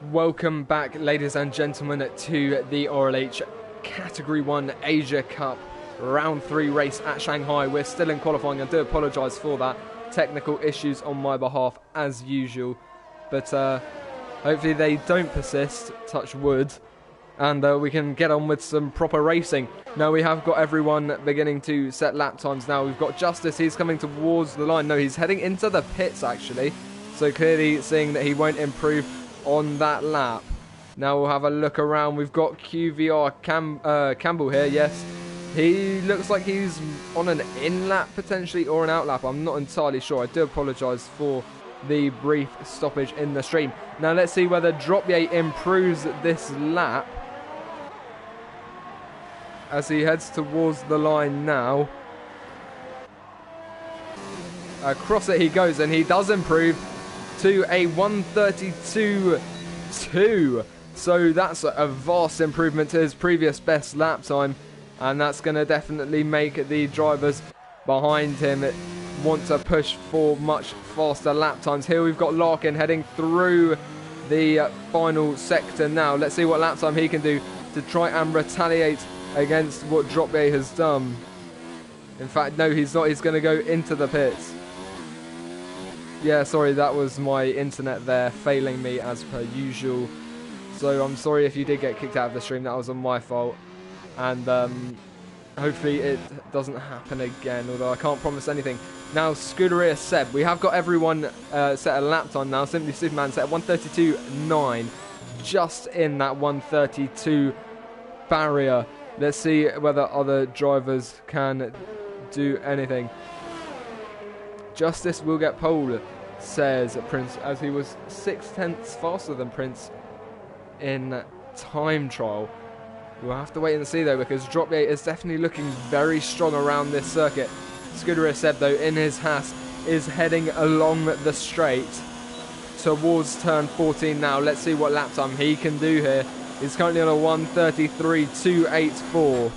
Welcome back, ladies and gentlemen, to the RLH Category 1 Asia Cup Round 3 race at Shanghai. We're still in qualifying. I do apologise for that. Technical issues on my behalf, as usual. But hopefully they don't persist, touch wood, and we can get on with some proper racing. Now, we have got everyone beginning to set lap times now. We've got Justice. He's coming towards the line. No, he's heading into the pits, actually. So clearly seeing that he won't improve on that lap. Now we'll have a look around. We've got QVR Campbell here. Yes, he looks like he's on an in lap potentially or an out lap. I'm not entirely sure. I do apologise for the brief stoppage in the stream. Now let's see whether Dropier improves this lap as he heads towards the line now. Across it he goes, and he does improve to a 1:32.2. So that's a vast improvement to his previous best lap time, and that's going to definitely make the drivers behind him want to push for much faster lap times. Here we've got Larkin heading through the final sector now. Let's see what lap time he can do to try and retaliate against what Dropier has done. In fact, no, he's not. He's going to go into the pits. Yeah, sorry, that was my internet there failing me as per usual. So I'm sorry if you did get kicked out of the stream. That was on my fault. And hopefully it doesn't happen again, although I can't promise anything. Now, Scuderia Seb. We have got everyone set a lap time now. Simply Superman set at 1:32.9. Just in that 1:32 barrier. Let's see whether other drivers can do anything. Justice will get pole, says Prince, as he was 0.6 faster than Prince in time trial. We'll have to wait and see though, because Dropier is definitely looking very strong around this circuit. Scuderia Seb though, in his Haas, is heading along the straight towards turn 14 now. Let's see what lap time he can do here. He's currently on a 1:33.284.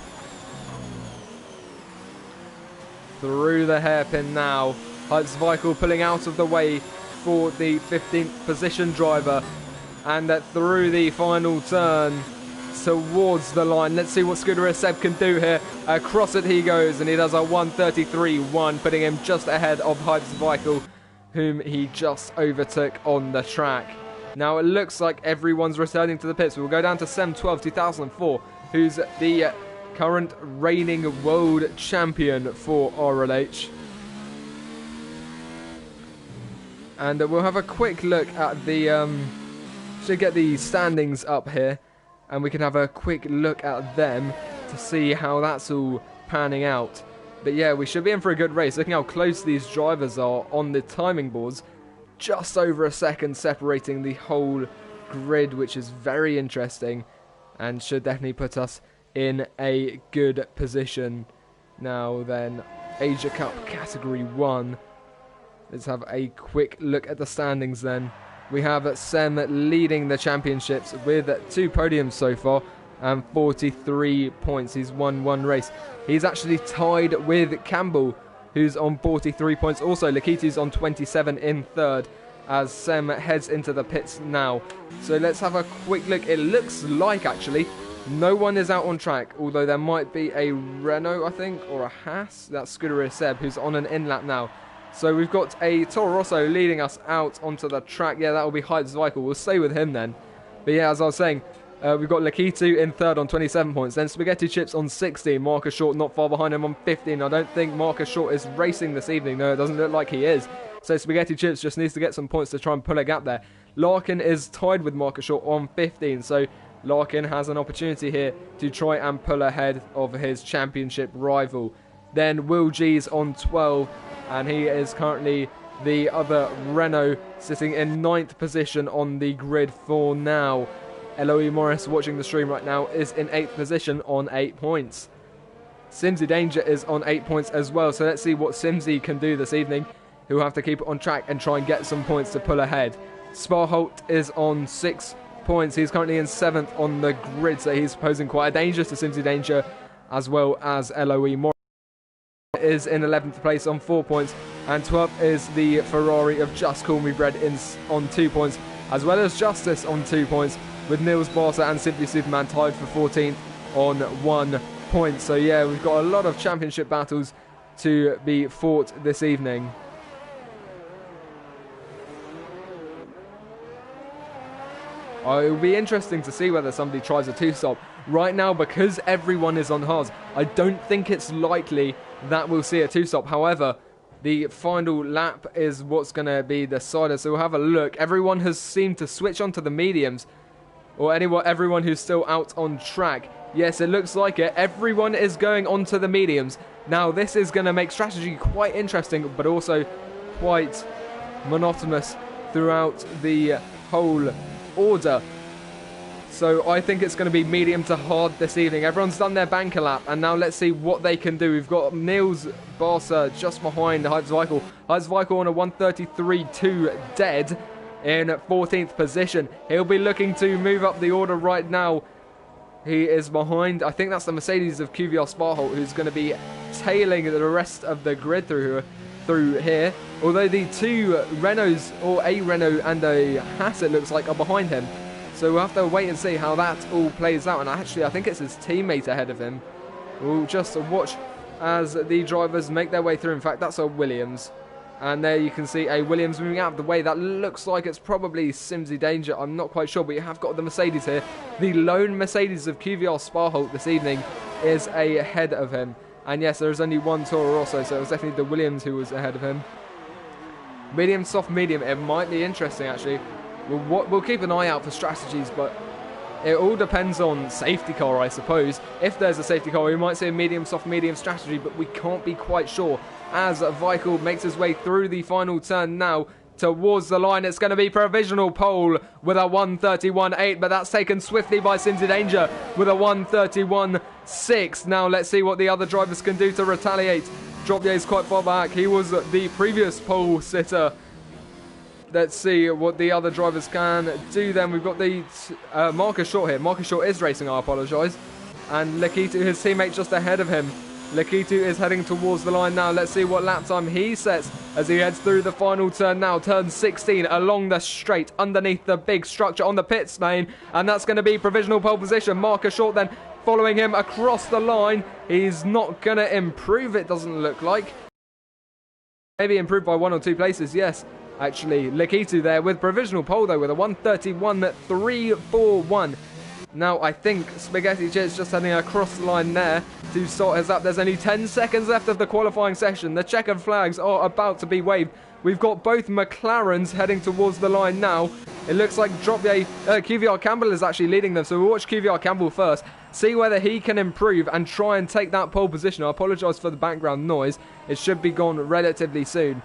Through the hairpin now. Zweigel pulling out of the way for the 15th position driver, and through the final turn towards the line. Let's see what Scuderia Seb can do here. Across it he goes, and he does a 1:33.1, putting him just ahead of Zweigel, whom he just overtook on the track. Now it looks like everyone's returning to the pits. We'll go down to Sem 12 2004, who's the current reigning world champion for RLH. And we'll have a quick look at the, should get the standings up here, and we can have a quick look at them to see how that's all panning out. But yeah, we should be in for a good race. Looking how close these drivers are on the timing boards, just over a second separating the whole grid, which is very interesting and should definitely put us in a good position. Now then, Asia Cup Category 1. Let's have a quick look at the standings then. We have Sem leading the championships with 2 podiums so far and 43 points. He's won 1 race. He's actually tied with Campbell, who's on 43 points. Also, Lakitu's on 27 in 3rd as Sem heads into the pits now. So let's have a quick look. It looks like, actually, no one is out on track, although there might be a Renault, I think, or a Haas. That's Scuderia Seb, who's on an in-lap now. So we've got a Toro Rosso leading us out onto the track. Yeah, that will be Zweigel. We'll stay with him then. But yeah, as I was saying, we've got Lakitu in 3rd on 27 points. Then Spaghetti Chips on 16. Marcus Short not far behind him on 15. I don't think Marcus Short is racing this evening. No, it doesn't look like he is. So Spaghetti Chips just needs to get some points to try and pull a gap there. Larkin is tied with Marcus Short on 15. So Larkin has an opportunity here to try and pull ahead of his championship rival. Then Will G's on 12. And he is currently the other Renault, sitting in 9th position on the grid for now. Eloise Morris, watching the stream right now, is in 8th position on 8 points. Simsy Danger is on 8 points as well, so let's see what Simsy can do this evening. He'll have to keep it on track and try and get some points to pull ahead. Sparholt is on 6 points. He's currently in 7th on the grid, so he's posing quite a danger to Simsy Danger, as well as Eloise Morris. Is in 11th place on 4 points, and 12th is the Ferrari of Just Call Me Bread on 2 points, as well as Justice on 2 points, with Nils Barca and Simply Superman tied for 14th on 1 point. So yeah, we've got a lot of championship battles to be fought this evening. It will be interesting to see whether somebody tries a two-stop. Right now, because everyone is on hards, I don't think it's likely that we'll see a two-stop. However, the final lap is what's going to be the decider, so we'll have a look. Everyone has seemed to switch onto the mediums, or everyone who's still out on track. Yes, it looks like it. Everyone is going onto the mediums. Now, this is going to make strategy quite interesting, but also quite monotonous throughout the whole order. So I think it's going to be medium to hard this evening. Everyone's done their banker lap, and now let's see what they can do. We've got Nils Barca just behind Heizweikel. Heizweikel on a 133.2 dead in 14th position. He'll be looking to move up the order right now. He is behind, I think that's the Mercedes of QVR Sparholt, who's going to be tailing the rest of the grid through here. Although the two Renaults, or a Renault and a Haas, it looks like, are behind him. So we'll have to wait and see how that all plays out. And actually, I think it's his teammate ahead of him. We'll just watch as the drivers make their way through. In fact, that's a Williams. And there you can see a Williams moving out of the way. That looks like it's probably Simsy Danger. I'm not quite sure, but you have got the Mercedes here. The lone Mercedes of QVR Sparholt this evening is ahead of him. And yes, there is only one Toro Rosso, so it was definitely the Williams who was ahead of him. Medium, soft, medium. It might be interesting, actually. We'll keep an eye out for strategies, but it all depends on safety car, I suppose. If there's a safety car, we might see a medium, soft, medium strategy, but we can't be quite sure. As Weichel makes his way through the final turn now towards the line, it's going to be provisional pole with a 131.8, but that's taken swiftly by Simsy Danger with a 131.6. Now let's see what the other drivers can do to retaliate. Dropier is quite far back. He was the previous pole sitter. Let's see what the other drivers can do then. We've got the Marcus Short here. Marcus Short is racing, I apologise. And Lakitu, his teammate, just ahead of him. Lakitu is heading towards the line now. Let's see what lap time he sets as he heads through the final turn now. Turn 16 along the straight underneath the big structure on the pits lane. And that's going to be provisional pole position. Marcus Short then following him across the line. He's not going to improve, it doesn't look like. Maybe improve by 1 or 2 places, yes. Actually, Lakitu there with provisional pole though with a 131.341. Now I think Spaghetti Chips just heading across the line there to sort us up. There's only 10 seconds left of the qualifying session. The checkered flags are about to be waved. We've got both McLarens heading towards the line now. It looks like QVR Campbell is actually leading them. So we'll watch QVR Campbell first. See whether he can improve and try and take that pole position. I apologise for the background noise. It should be gone relatively soon.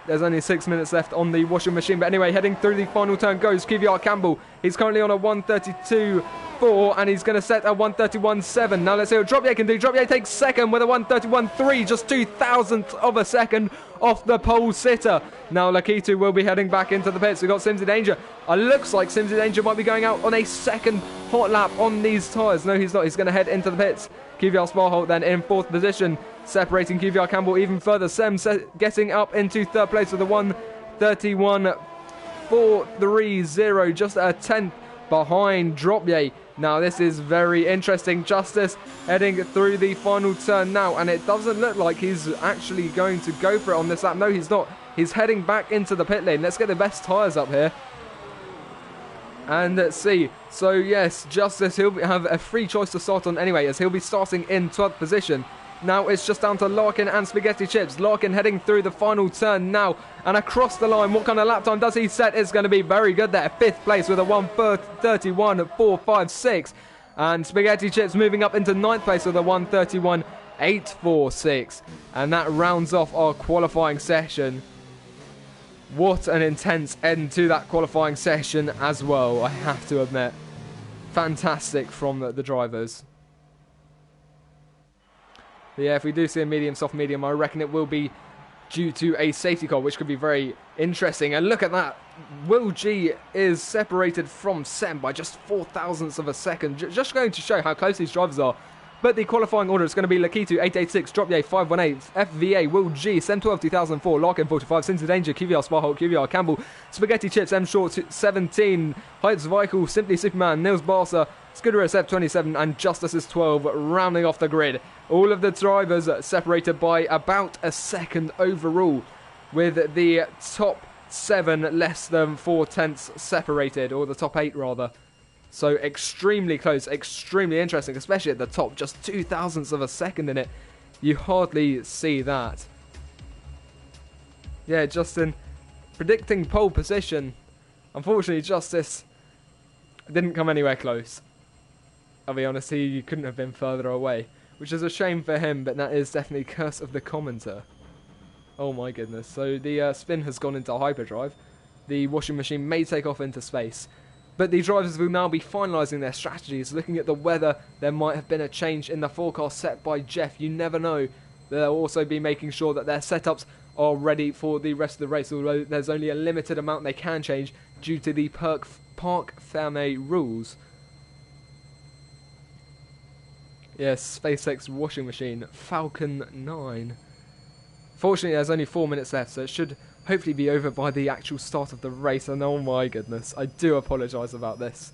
There's only 6 minutes left on the washing machine. But anyway, heading through the final turn goes QVR Campbell. He's currently on a 132.4 and he's going to set a 131.7. Now let's see what Dropier can do. Dropier takes second with a 131.3, just 0.02 of a second off the pole sitter. Now Lakitu will be heading back into the pits. We've got Simsy Danger. Looks like Simsy Danger might be going out on a second hot lap on these tyres. No, he's not. He's going to head into the pits. QVR Sparholt then in 4th position, separating QVR Campbell even further. Sem getting up into 3rd place with a 131.430, just a 10th behind Dropier. Now this is very interesting. Justice heading through the final turn now, and it doesn't look like he's actually going to go for it on this lap. No, he's not. He's heading back into the pit lane. Let's get the best tyres up here. And let's see. So yes, Justice, he'll have a free choice to start on anyway, as he'll be starting in 12th position. Now it's just down to Larkin and Spaghetti Chips. Larkin heading through the final turn now and across the line. What kind of lap time does he set? It's going to be very good there. 5th place with a 131.456. And Spaghetti Chips moving up into 9th place with a 131.846. And that rounds off our qualifying session. What an intense end to that qualifying session as well, I have to admit. Fantastic from the drivers. But yeah, if we do see a medium, soft, medium, I reckon it will be due to a safety car, which could be very interesting. And look at that. Will G is separated from Sem by just 0.004 of a second. Just going to show how close these drivers are. But the qualifying order is going to be Lakitu 886, Dropye 518, FVA, Will G, Sem12 2004, Larkin 45, Since Danger, QVR, Sparholt, QVR, Campbell, Spaghetti Chips, M Short 17, Heights Vikel, Simply Superman, Nils Barca, Skudderus F27 and Justice is 12 rounding off the grid. All of the drivers separated by about a second overall, with the top 7 less than 4/10 separated, or the top 8 rather. So extremely close, extremely interesting, especially at the top, just 0.02 of a second in it. You hardly see that. Yeah, Justin, predicting pole position. Unfortunately, Justice didn't come anywhere close. I'll be honest, he couldn't have been further away, which is a shame for him, but that is definitely curse of the commenter. Oh my goodness. So the spin has gone into hyperdrive. The washing machine may take off into space. But the drivers will now be finalising their strategies. Looking at the weather, there might have been a change in the forecast set by Jeff. You never know. They'll also be making sure that their setups are ready for the rest of the race, although there's only a limited amount they can change due to the Parc Fermé rules. Yes, SpaceX washing machine, Falcon 9. Fortunately, there's only 4 minutes left, so it should hopefully be over by the actual start of the race. And oh my goodness, I do apologise about this.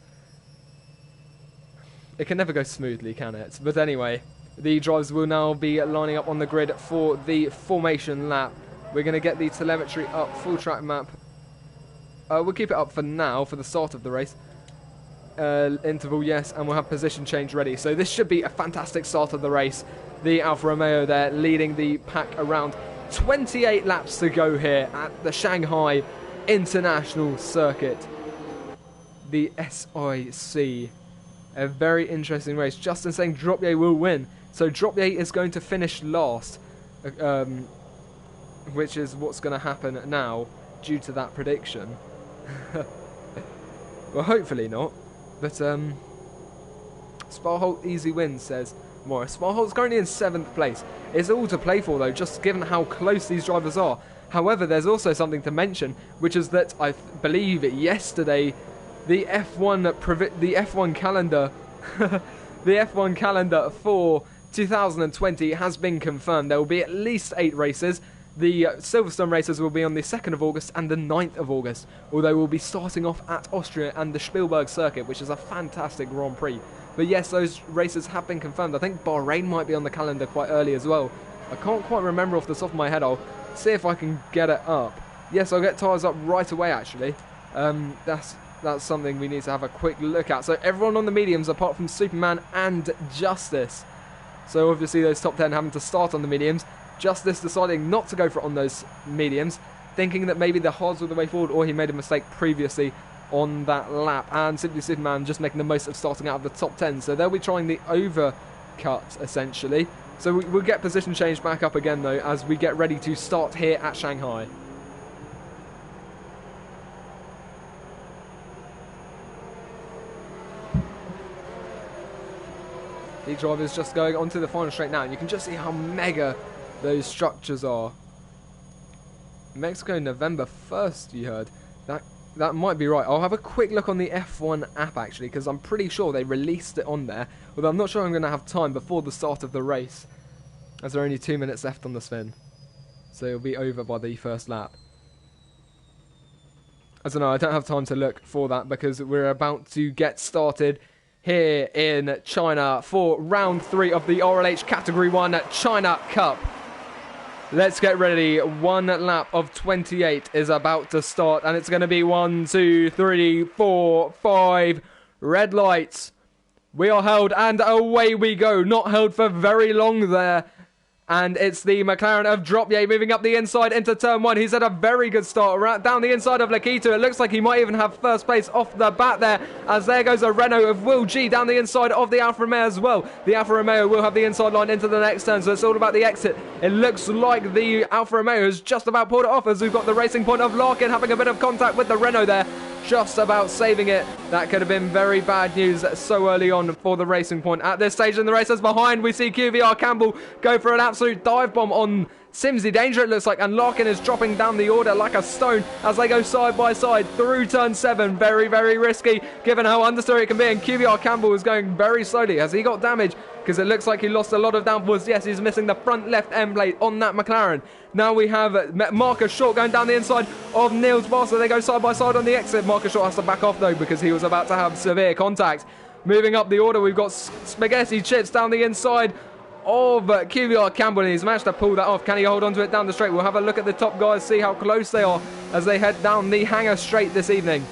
It can never go smoothly, can it? But anyway, the drivers will now be lining up on the grid for the formation lap. We're going to get the telemetry up, full track map. We'll keep it up for now, for the start of the race. Interval, yes, and we'll have position change ready. So this should be a fantastic start of the race. The Alfa Romeo there leading the pack around. 28 laps to go here at the Shanghai International Circuit. The SIC. A very interesting race. Justin saying Dropye will win. So Dropye is going to finish last. Which is what's going to happen now due to that prediction. Well, hopefully not. But Sparholt easy win, says Morris. Sparholt's currently in 7th place. It's all to play for though, just given how close these drivers are. However, there's also something to mention, which is that I believe yesterday the F1 calendar the F1 calendar for 2020 has been confirmed. There will be at least 8 races. The Silverstone races will be on the 2nd of August and the 9th of August, although we'll be starting off at Austria and the Spielberg circuit, which is a fantastic Grand Prix. But yes, those races have been confirmed. I think Bahrain might be on the calendar quite early as well. I can't quite remember off the top of my head. I'll see if I can get it up. Yes, I'll get tyres up right away, actually. That's something we need to have a quick look at. So everyone on the mediums, apart from Superman and Justice. So obviously those top 10 having to start on the mediums. Justice deciding not to go for it on those mediums, thinking that maybe the hards were the way forward, or he made a mistake previously on that lap. And Simply Superman just making the most of starting out of the top 10. So they'll be trying the overcut, essentially. So we'll get position change back up again, though, as we get ready to start here at Shanghai. The driver's just going onto the final straight now, and you can just see how mega those structures are. Mexico, November 1st, you heard. That might be right. I'll have a quick look on the F1 app, actually, because I'm pretty sure they released it on there. Although I'm not sure I'm going to have time before the start of the race, as there are only 2 minutes left on the spin. So it'll be over by the first lap. I don't know, I don't have time to look for that, because we're about to get started here in China for round 3 of the RLH Category 1 China Cup. Let's get ready. 1 lap of 28 is about to start, and it's going to be 1, 2, 3, 4, 5 red lights. We are held, and away we go. Not held for very long there. And it's the McLaren of Dropye moving up the inside into turn 1. He's had a very good start right down the inside of Lakitu. It looks like he might even have first place off the bat there, as there goes a Renault of Will G down the inside of the Alfa Romeo as well. The Alfa Romeo will have the inside line into the next turn, so it's all about the exit. It looks like the Alfa Romeo has just about pulled it off, as we've got the racing point of Larkin having a bit of contact with the Renault there. Just about saving it. That could have been very bad news so early on for the racing point. At this stage in the race, as behind we see QVR Campbell go for an absolute dive bomb on Simsy Danger, it looks like, and Larkin is dropping down the order like a stone as they go side by side through turn 7. Very, very risky, given how understeer it can be, and QVR Campbell is going very slowly. Has he got damage? Because it looks like he lost a lot of downforce. Yes, he's missing the front left end plate on that McLaren. Now we have Marcus Short going down the inside of Niels Barca. They go side by side on the exit. Marcus Short has to back off though because he was about to have severe contact. Moving up the order, we've got Spaghetti Chips down the inside of QVR Campbell, and he's managed to pull that off. Can he hold on to it down the straight? We'll have a look at the top guys, see how close they are as they head down the hangar straight this evening.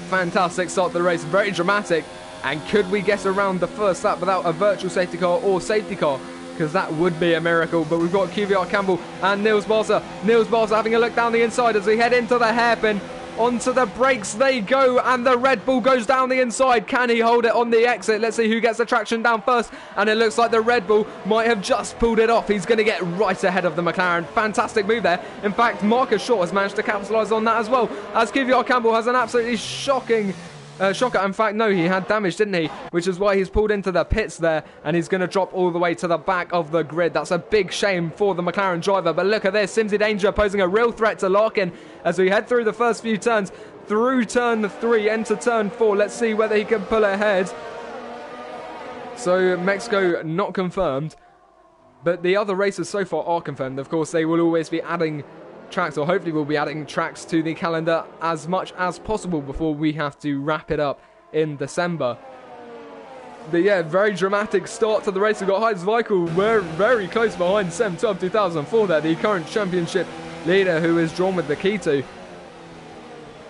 Fantastic start to the race, very dramatic. And could we get around the first lap without a virtual safety car or safety car? Because that would be a miracle. But we've got QVR Campbell and Niels Barca. Niels Barca having a look down the inside as we head into the hairpin. Onto the brakes they go, and the Red Bull goes down the inside. Can he hold it on the exit? Let's see who gets the traction down first. And it looks like the Red Bull might have just pulled it off. He's going to get right ahead of the McLaren. Fantastic move there. In fact, Marcus Short has managed to capitalise on that as well, as QVR Campbell has an absolutely shocking shocker. In fact, no, he had damage, didn't he? Which is why he's pulled into the pits there, and he's going to drop all the way to the back of the grid. That's a big shame for the McLaren driver. But look at this, Simsy Danger posing a real threat to Larkin as we head through the first few turns, through turn 3, into turn 4. Let's see whether he can pull ahead. So Mexico not confirmed, but the other races so far are confirmed. Of course, they will always be adding tracks, or hopefully we'll be adding tracks to the calendar as much as possible before we have to wrap it up in December. But yeah, very dramatic start to the race. We've got Heinz Weichel. We're very close behind Sem 12 2004 there, the current championship leader, who is drawn with the Keto.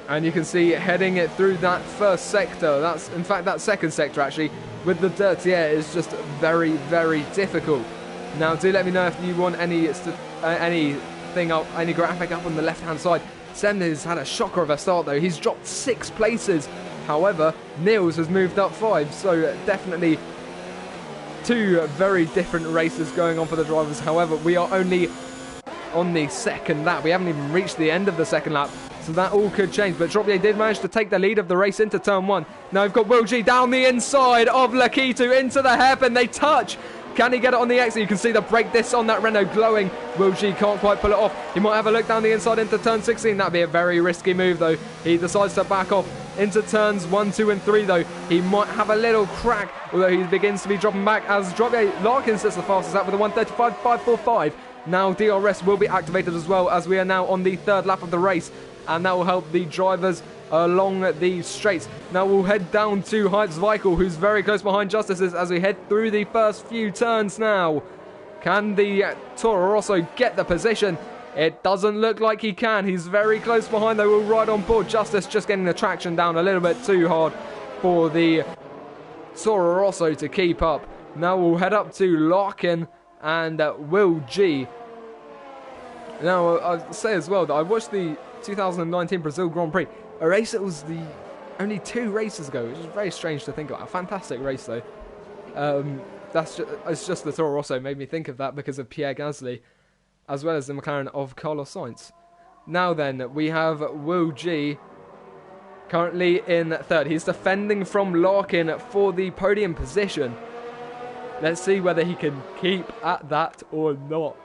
And you can see heading it through that first sector, that's in fact that second sector actually, with the dirty air is just very, very difficult. Now do let me know if you want any graphic up on the left hand side. Sem has had a shocker of a start though. He's dropped 6 places. However, Niels has moved up 5, so definitely 2 very different races going on for the drivers. However, we are only on the second lap. We haven't even reached the end of the second lap, so that all could change. But Dropier did manage to take the lead of the race into turn 1. Now we've got Will G down the inside of Lakitu into the hairpin. They touch. Can he get it on the exit? You can see the brake disc on that Renault glowing. Will G can't quite pull it off. He might have a look down the inside into turn 16. That'd be a very risky move though. He decides to back off into turns 1, 2 and 3 though. He might have a little crack, although he begins to be dropping back as Dropier Larkin sits the fastest out with a 1:35.545. Now DRS will be activated as well, as we are now on the 3rd lap of the race, and that will help the drivers along the straights. Now we'll head down to Heinz Weichel, who's very close behind Justices as we head through the first few turns now. Can the Toro Rosso get the position? It doesn't look like he can. He's very close behind though. We'll ride on board. Justice just getting the traction down a little bit too hard for the Toro Rosso to keep up. Now we'll head up to Larkin and Will G. Now I'll say as well that I watched the 2019 Brazil Grand Prix, a race that was the only 2 races ago, which is very strange to think about. A fantastic race though. It's just the Toro Rosso made me think of that because of Pierre Gasly, as well as the McLaren of Carlos Sainz. Now then, we have Will G currently in 3rd. He's defending from Larkin for the podium position. Let's see whether he can keep at that or not.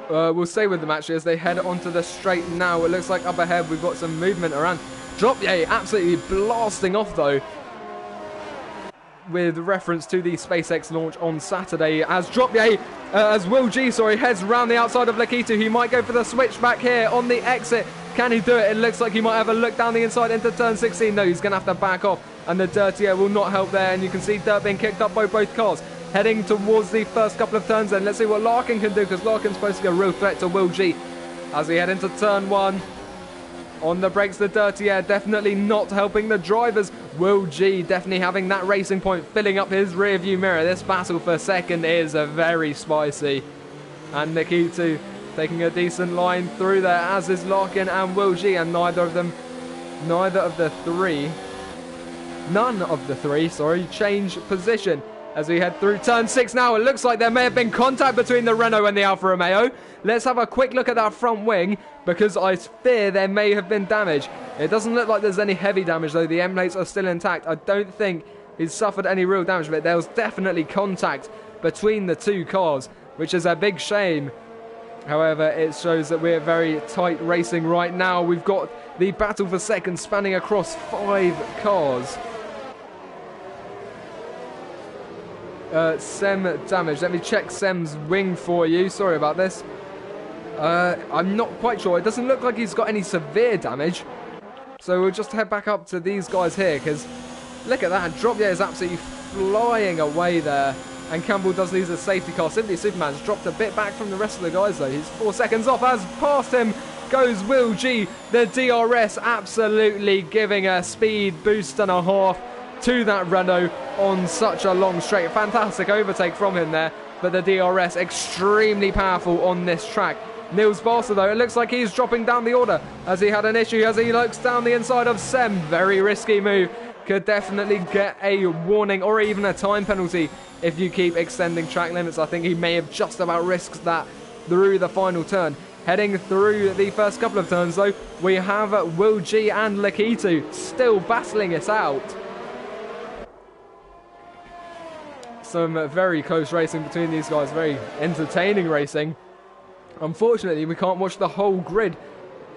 We'll stay with them actually as they head onto the straight now. It looks like up ahead we've got some movement around. Dropier absolutely blasting off though, with reference to the SpaceX launch on Saturday, as Will G heads round the outside of Lakitu. He might go for the switch back here on the exit. Can he do it? It looks like he might have a look down the inside into turn 16. No, he's going to have to back off, and the dirty air will not help there, and you can see dirt being kicked up by both cars. Heading towards the first couple of turns then. Let's see what Larkin can do, because Larkin's posing a real threat to Will G as we head into turn 1. On the brakes, the dirty air definitely not helping the drivers. Will G definitely having that racing point, filling up his rear view mirror. This battle for second is very spicy. And Nikitu taking a decent line through there, as is Larkin and Will G, and none of the three, change position. As we head through turn 6 now, it looks like there may have been contact between the Renault and the Alfa Romeo. Let's have a quick look at that front wing, because I fear there may have been damage. It doesn't look like there's any heavy damage though. The end plates are still intact. I don't think he's suffered any real damage, but there was definitely contact between the two cars, which is a big shame. However, it shows that we're very tight racing right now. We've got the battle for second spanning across 5 cars. Sem damage. Let me check Sem's wing for you. Sorry about this. I'm not quite sure. It doesn't look like he's got any severe damage. So we'll just head back up to these guys here, because look at that. Dropyer is absolutely flying away there. And Campbell does lose a safety car. Simply Superman's dropped a bit back from the rest of the guys though. He's 4 seconds off. As past him goes Will G. The DRS absolutely giving a speed boost and a half to that Renault on such a long straight. Fantastic overtake from him there. But the DRS extremely powerful on this track. Niels Barca though, it looks like he's dropping down the order as he had an issue as he looks down the inside of Sem. Very risky move. Could definitely get a warning or even a time penalty if you keep extending track limits. I think he may have just about risked that through the final turn. Heading through the first couple of turns though, we have Will G and Lakitu still battling it out. Some very close racing between these guys, very entertaining racing. Unfortunately, we can't watch the whole grid,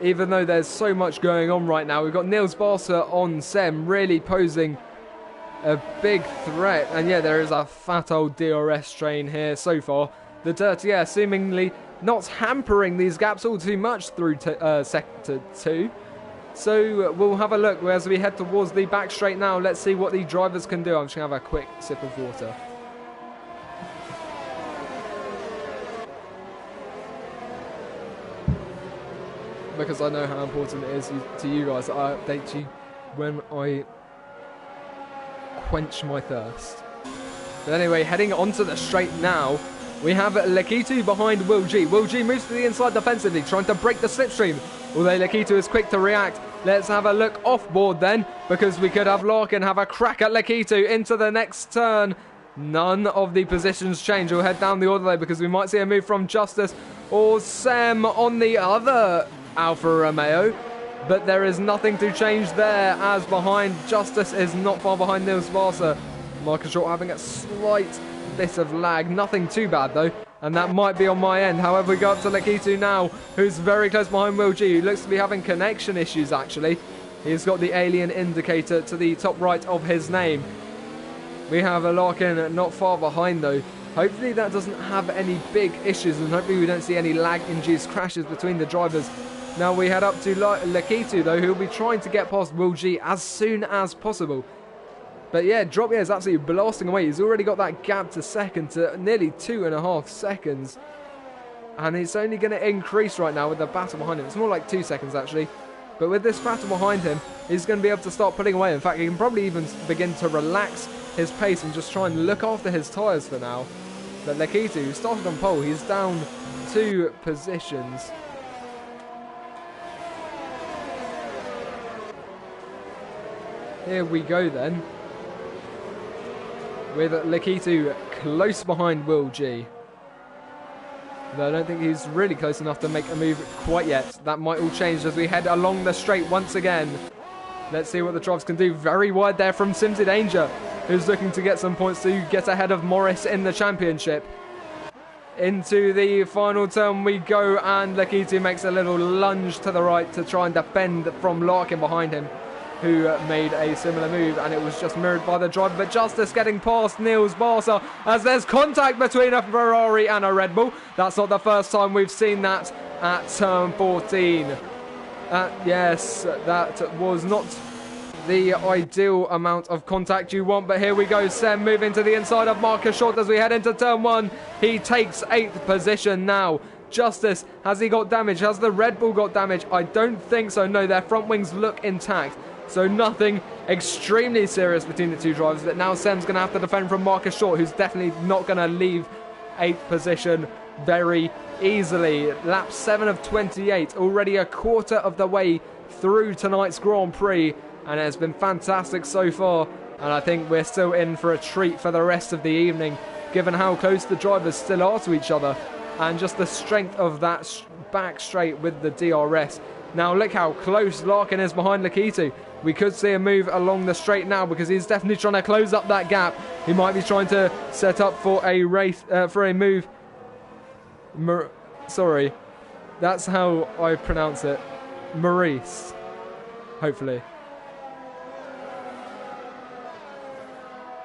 even though there's so much going on right now. We've got Niels Barca on Sem, really posing a big threat. And yeah, there is a fat old DRS train here so far. The Dirty Air seemingly not hampering these gaps all too much through Sector 2. So we'll have a look as we head towards the back straight now. Let's see what the drivers can do. I'm just going to have a quick sip of water. Because I know how important it is to you guys that I update you when I quench my thirst. But anyway, heading onto the straight now, we have Lakitu behind Will G. Will G moves to the inside defensively, trying to break the slipstream. Although Lakitu is quick to react. Let's have a look off board then, because we could have Larkin have a crack at Lakitu into the next turn. None of the positions change. We'll head down the order though, because we might see a move from Justice or Sem on the other Alfa Romeo, but there is nothing to change there, as behind Justice is not far behind Niels Barca. Marcus Short having a slight bit of lag, nothing too bad though, and that might be on my end. However, we go up to Lakitu now, who's very close behind Will G, who looks to be having connection issues actually. He's got the alien indicator to the top right of his name. We have a Larkin not far behind though. Hopefully that doesn't have any big issues, and hopefully we don't see any lag-induced crashes between the drivers. Now we head up to Lakitu though, who will be trying to get past Will G as soon as possible. But yeah, Dropyer is absolutely blasting away. He's already got that gap to second to nearly 2.5 seconds. And it's only going to increase right now with the battle behind him. It's more like 2 seconds actually. But with this battle behind him, he's going to be able to start pulling away. In fact, he can probably even begin to relax his pace and just try and look after his tyres for now. But Lakitu, who started on pole, he's down 2 positions. Here we go then, with Lakitu close behind Will G. Though I don't think he's really close enough to make a move quite yet. That might all change as we head along the straight once again. Let's see what the drivers can do. Very wide there from Simsy Danger, who's looking to get some points to get ahead of Morris in the championship. Into the final turn we go, and Lakitu makes a little lunge to the right to try and defend from Larkin behind him, who made a similar move, and it was just mirrored by the driver. But Justice getting past Niels Barca as there's contact between a Ferrari and a Red Bull. That's not the first time we've seen that at turn 14. Yes, that was not the ideal amount of contact you want, but here we go. Sem moving to the inside of Marcus Short as we head into turn 1. He takes 8th position now. Justice, has he got damage? Has the Red Bull got damage? I don't think so. No, their front wings look intact. So nothing extremely serious between the two drivers. But now Sem's going to have to defend from Marcus Short, who's definitely not going to leave 8th position very easily. Lap 7 of 28. Already a quarter of the way through tonight's Grand Prix. And it's been fantastic so far. And I think we're still in for a treat for the rest of the evening, given how close the drivers still are to each other. And just the strength of that back straight with the DRS. Now look how close Larkin is behind Lakitu. We could see a move along the straight now because he's definitely trying to close up that gap. He might be trying to set up for a race, for a move. Sorry, that's how I pronounce it. Maurice, hopefully.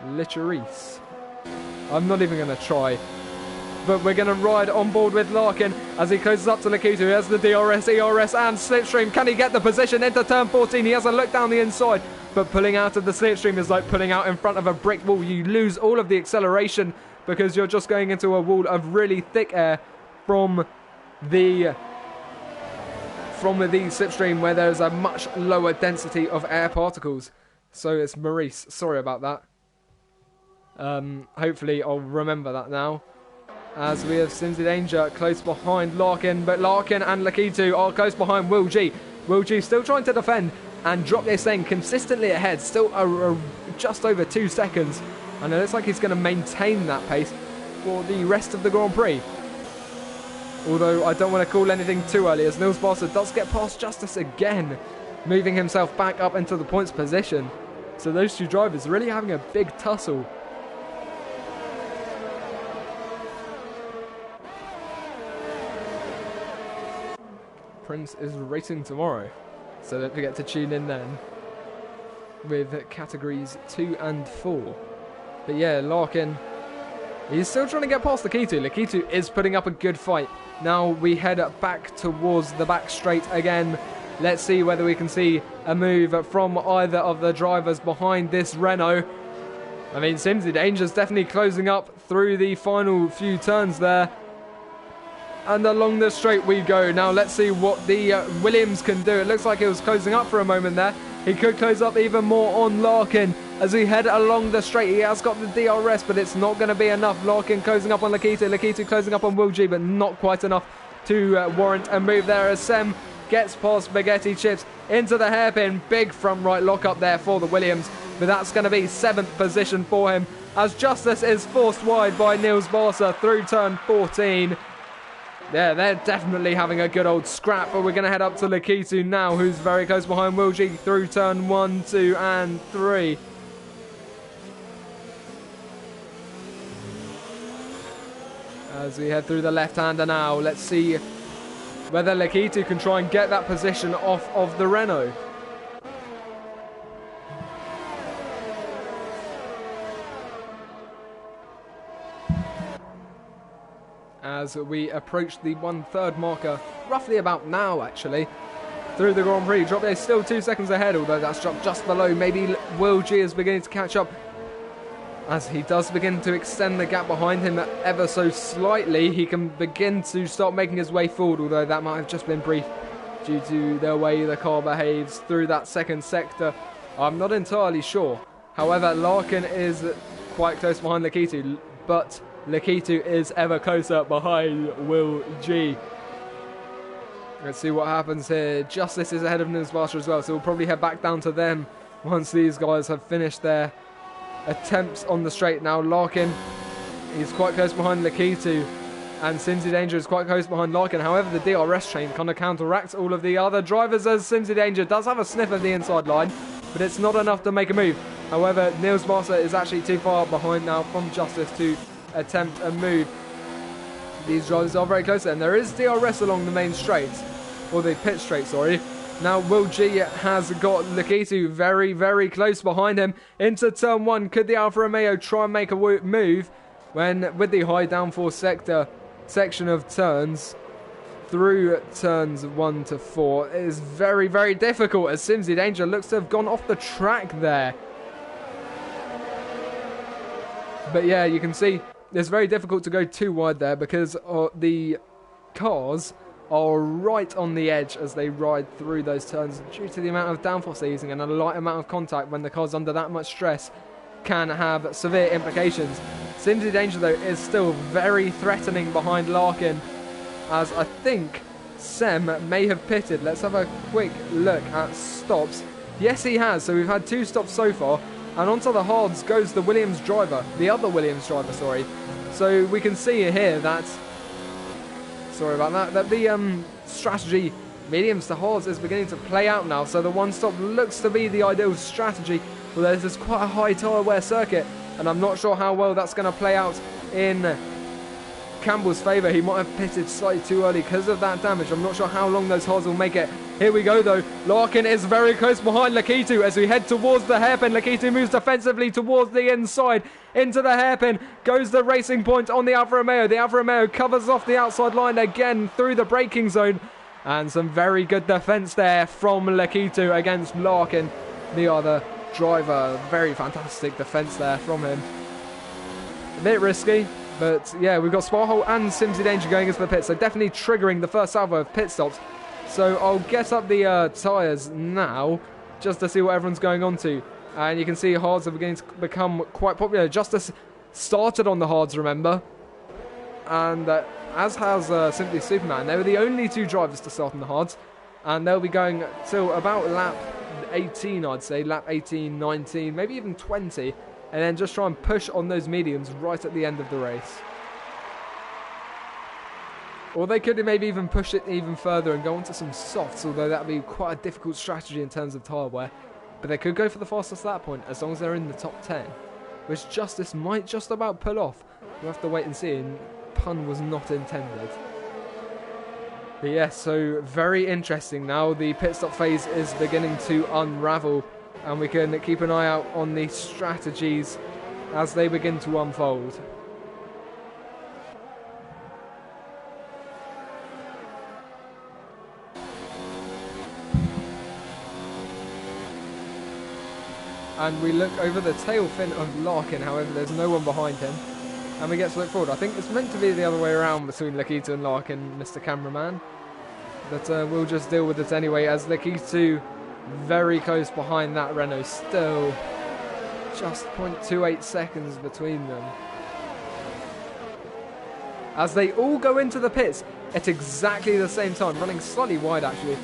Licherice. I'm not even going to try. But we're going to ride on board with Larkin as he closes up to Lakitu. He has the DRS, ERS and slipstream. Can he get the position into turn 14? He has a look down the inside. But pulling out of the slipstream is like pulling out in front of a brick wall. You lose all of the acceleration because you're just going into a wall of really thick air from the slipstream where there's a much lower density of air particles. So it's Maurice. Sorry about that. Hopefully I'll remember that now. As we have Simsy Danger close behind Larkin, but Larkin and Lakitu are close behind Will G. Will G still trying to defend, and Drop This Thing consistently ahead, still just over 2 seconds. And it looks like he's going to maintain that pace for the rest of the Grand Prix. Although I don't want to call anything too early, as Nils Barca does get past Justice again, moving himself back up into the points position. So those two drivers really having a big tussle. Prince is racing tomorrow, so don't forget to tune in then with categories 2 and 4. But yeah, Larkin, he's still trying to get past Lakitu. Lakitu is putting up a good fight. Now we head back towards the back straight again. Let's see whether we can see a move from either of the drivers behind this Renault. I mean, Simsy Danger's definitely closing up through the final few turns there. And along the straight we go. Now let's see what the Williams can do. It looks like it was closing up for a moment there. He could close up even more on Larkin as we head along the straight. He has got the DRS, but it's not going to be enough. Larkin closing up on Lakitu. Lakitu closing up on Will G, but not quite enough to warrant a move there as Sem gets past Spaghetti Chips into the hairpin. Big front right lock up there for the Williams, but that's going to be 7th position for him as Justice is forced wide by Nils Barca through turn 14. Yeah, they're definitely having a good old scrap, but we're going to head up to Lakitu now, who's very close behind Will G through turn 1, 2 and 3. As we head through the left-hander now, let's see whether Lakitu can try and get that position off of the Renault. As we approach the 1/3 marker, roughly about now actually, through the Grand Prix. Drop there still 2 seconds ahead, although that's dropped just below. Maybe Will G is beginning to catch up as he does begin to extend the gap behind him ever so slightly. He can begin to start making his way forward, although that might have just been brief due to the way the car behaves through that second sector. I'm not entirely sure. However, Larkin is quite close behind Lakitu, but Lakitu is ever closer behind Will G. Let's see what happens here. Justice is ahead of Nils Barca as well, so we'll probably head back down to them once these guys have finished their attempts on the straight. Now Larkin is quite close behind Lakitu, and Simsy Danger is quite close behind Larkin. However, the DRS chain kind of counteracts all of the other drivers, as Simsy Danger does have a sniff of the inside line, but it's not enough to make a move. However, Nils Barca is actually too far behind now from Justice to attempt a move. These drivers are very close, and there is DRS along the main straight, or the pit straight, sorry. Now Will G has got Lakitu very, very close behind him into turn 1. Could the Alfa Romeo try and make a move when with the high downforce section of turns through turns 1 to 4? It is very, very difficult as Simsy Danger looks to have gone off the track there. But yeah, you can see it's very difficult to go too wide there because the cars are right on the edge as they ride through those turns due to the amount of downforce they're using, and a light amount of contact when the car's under that much stress can have severe implications. Simsy Danger though is still very threatening behind Larkin, as I think Sem may have pitted. Let's have a quick look at stops. Yes, he has, so we've had 2 stops so far. And onto the hards goes the Williams driver, the other Williams driver, sorry. So we can see here that, sorry about that, that the strategy mediums to hards is beginning to play out now, so the one stop looks to be the ideal strategy. Well, there's this quite a high tyre wear circuit, and I'm not sure how well that's going to play out in Campbell's favour. He might have pitted slightly too early because of that damage. I'm not sure how long those hards will make it. Here we go though. Larkin is very close behind Lakitu as we head towards the hairpin. Lakitu moves defensively towards the inside. Into the hairpin goes the racing point on the Alfa Romeo. The Alfa Romeo covers off the outside line again through the braking zone. And some very good defence there from Lakitu against Larkin, the other driver. Very fantastic defence there from him. A bit risky, but yeah, we've got Sparhole and Simsy Danger going into the pit, so definitely triggering the first salvo of pit stops. So I'll get up the tyres now, just to see what everyone's going on to. And you can see hards are beginning to become quite popular. Justice started on the hards, remember? And as has Simply Superman. They were the only two drivers to start on the hards. And they'll be going till about lap 18, I'd say. Lap 18, 19, maybe even 20. And then just try and push on those mediums right at the end of the race. Or they could maybe even push it even further and go onto some softs, although that would be quite a difficult strategy in terms of tyre wear. But they could go for the fastest at that point, as long as they're in the top 10. Which Justice might just about pull off. We'll have to wait and see, and pun was not intended. But yeah, so very interesting now. The pit stop phase is beginning to unravel, and we can keep an eye out on the strategies as they begin to unfold. And we look over the tail fin of Larkin, however there's no one behind him. And we get to look forward. I think it's meant to be the other way around between Lakitu and Larkin, Mr. Cameraman. But we'll just deal with it anyway, as Lakitu very close behind that Renault. Still just 0.28 seconds between them. As they all go into the pits at exactly the same time, running slightly wide actually,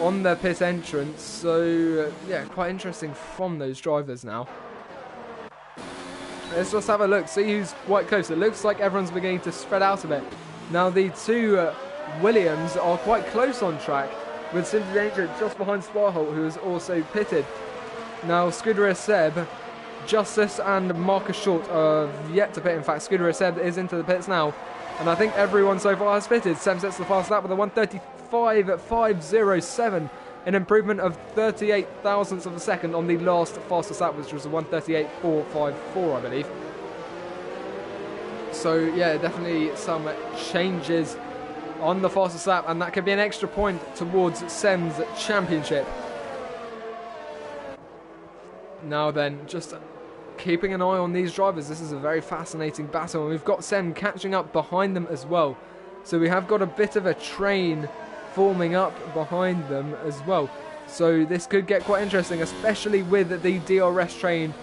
on their pit entrance. So yeah, quite interesting from those drivers now. Let's just have a look, see who's quite close. It looks like everyone's beginning to spread out a bit. Now the two Williams are quite close on track, with Simply Danger just behind Sparholt, who is also pitted. Now Scudero Seb, Justice and Marcus Short are yet to pit. In fact, Scudero Seb is into the pits now, and I think everyone so far has pitted. Seb sets the fast lap with a 1:35.507, an improvement of 38 thousandths of a second on the last fastest lap, which was a 1:38.454, I believe. So yeah, definitely some changes on the fastest lap, and that could be an extra point towards Sem's championship. Now then, just keeping an eye on these drivers. This is a very fascinating battle, and we've got Sem catching up behind them as well. So we have got a bit of a train forming up behind them as well. So this could get quite interesting, especially with the DRS train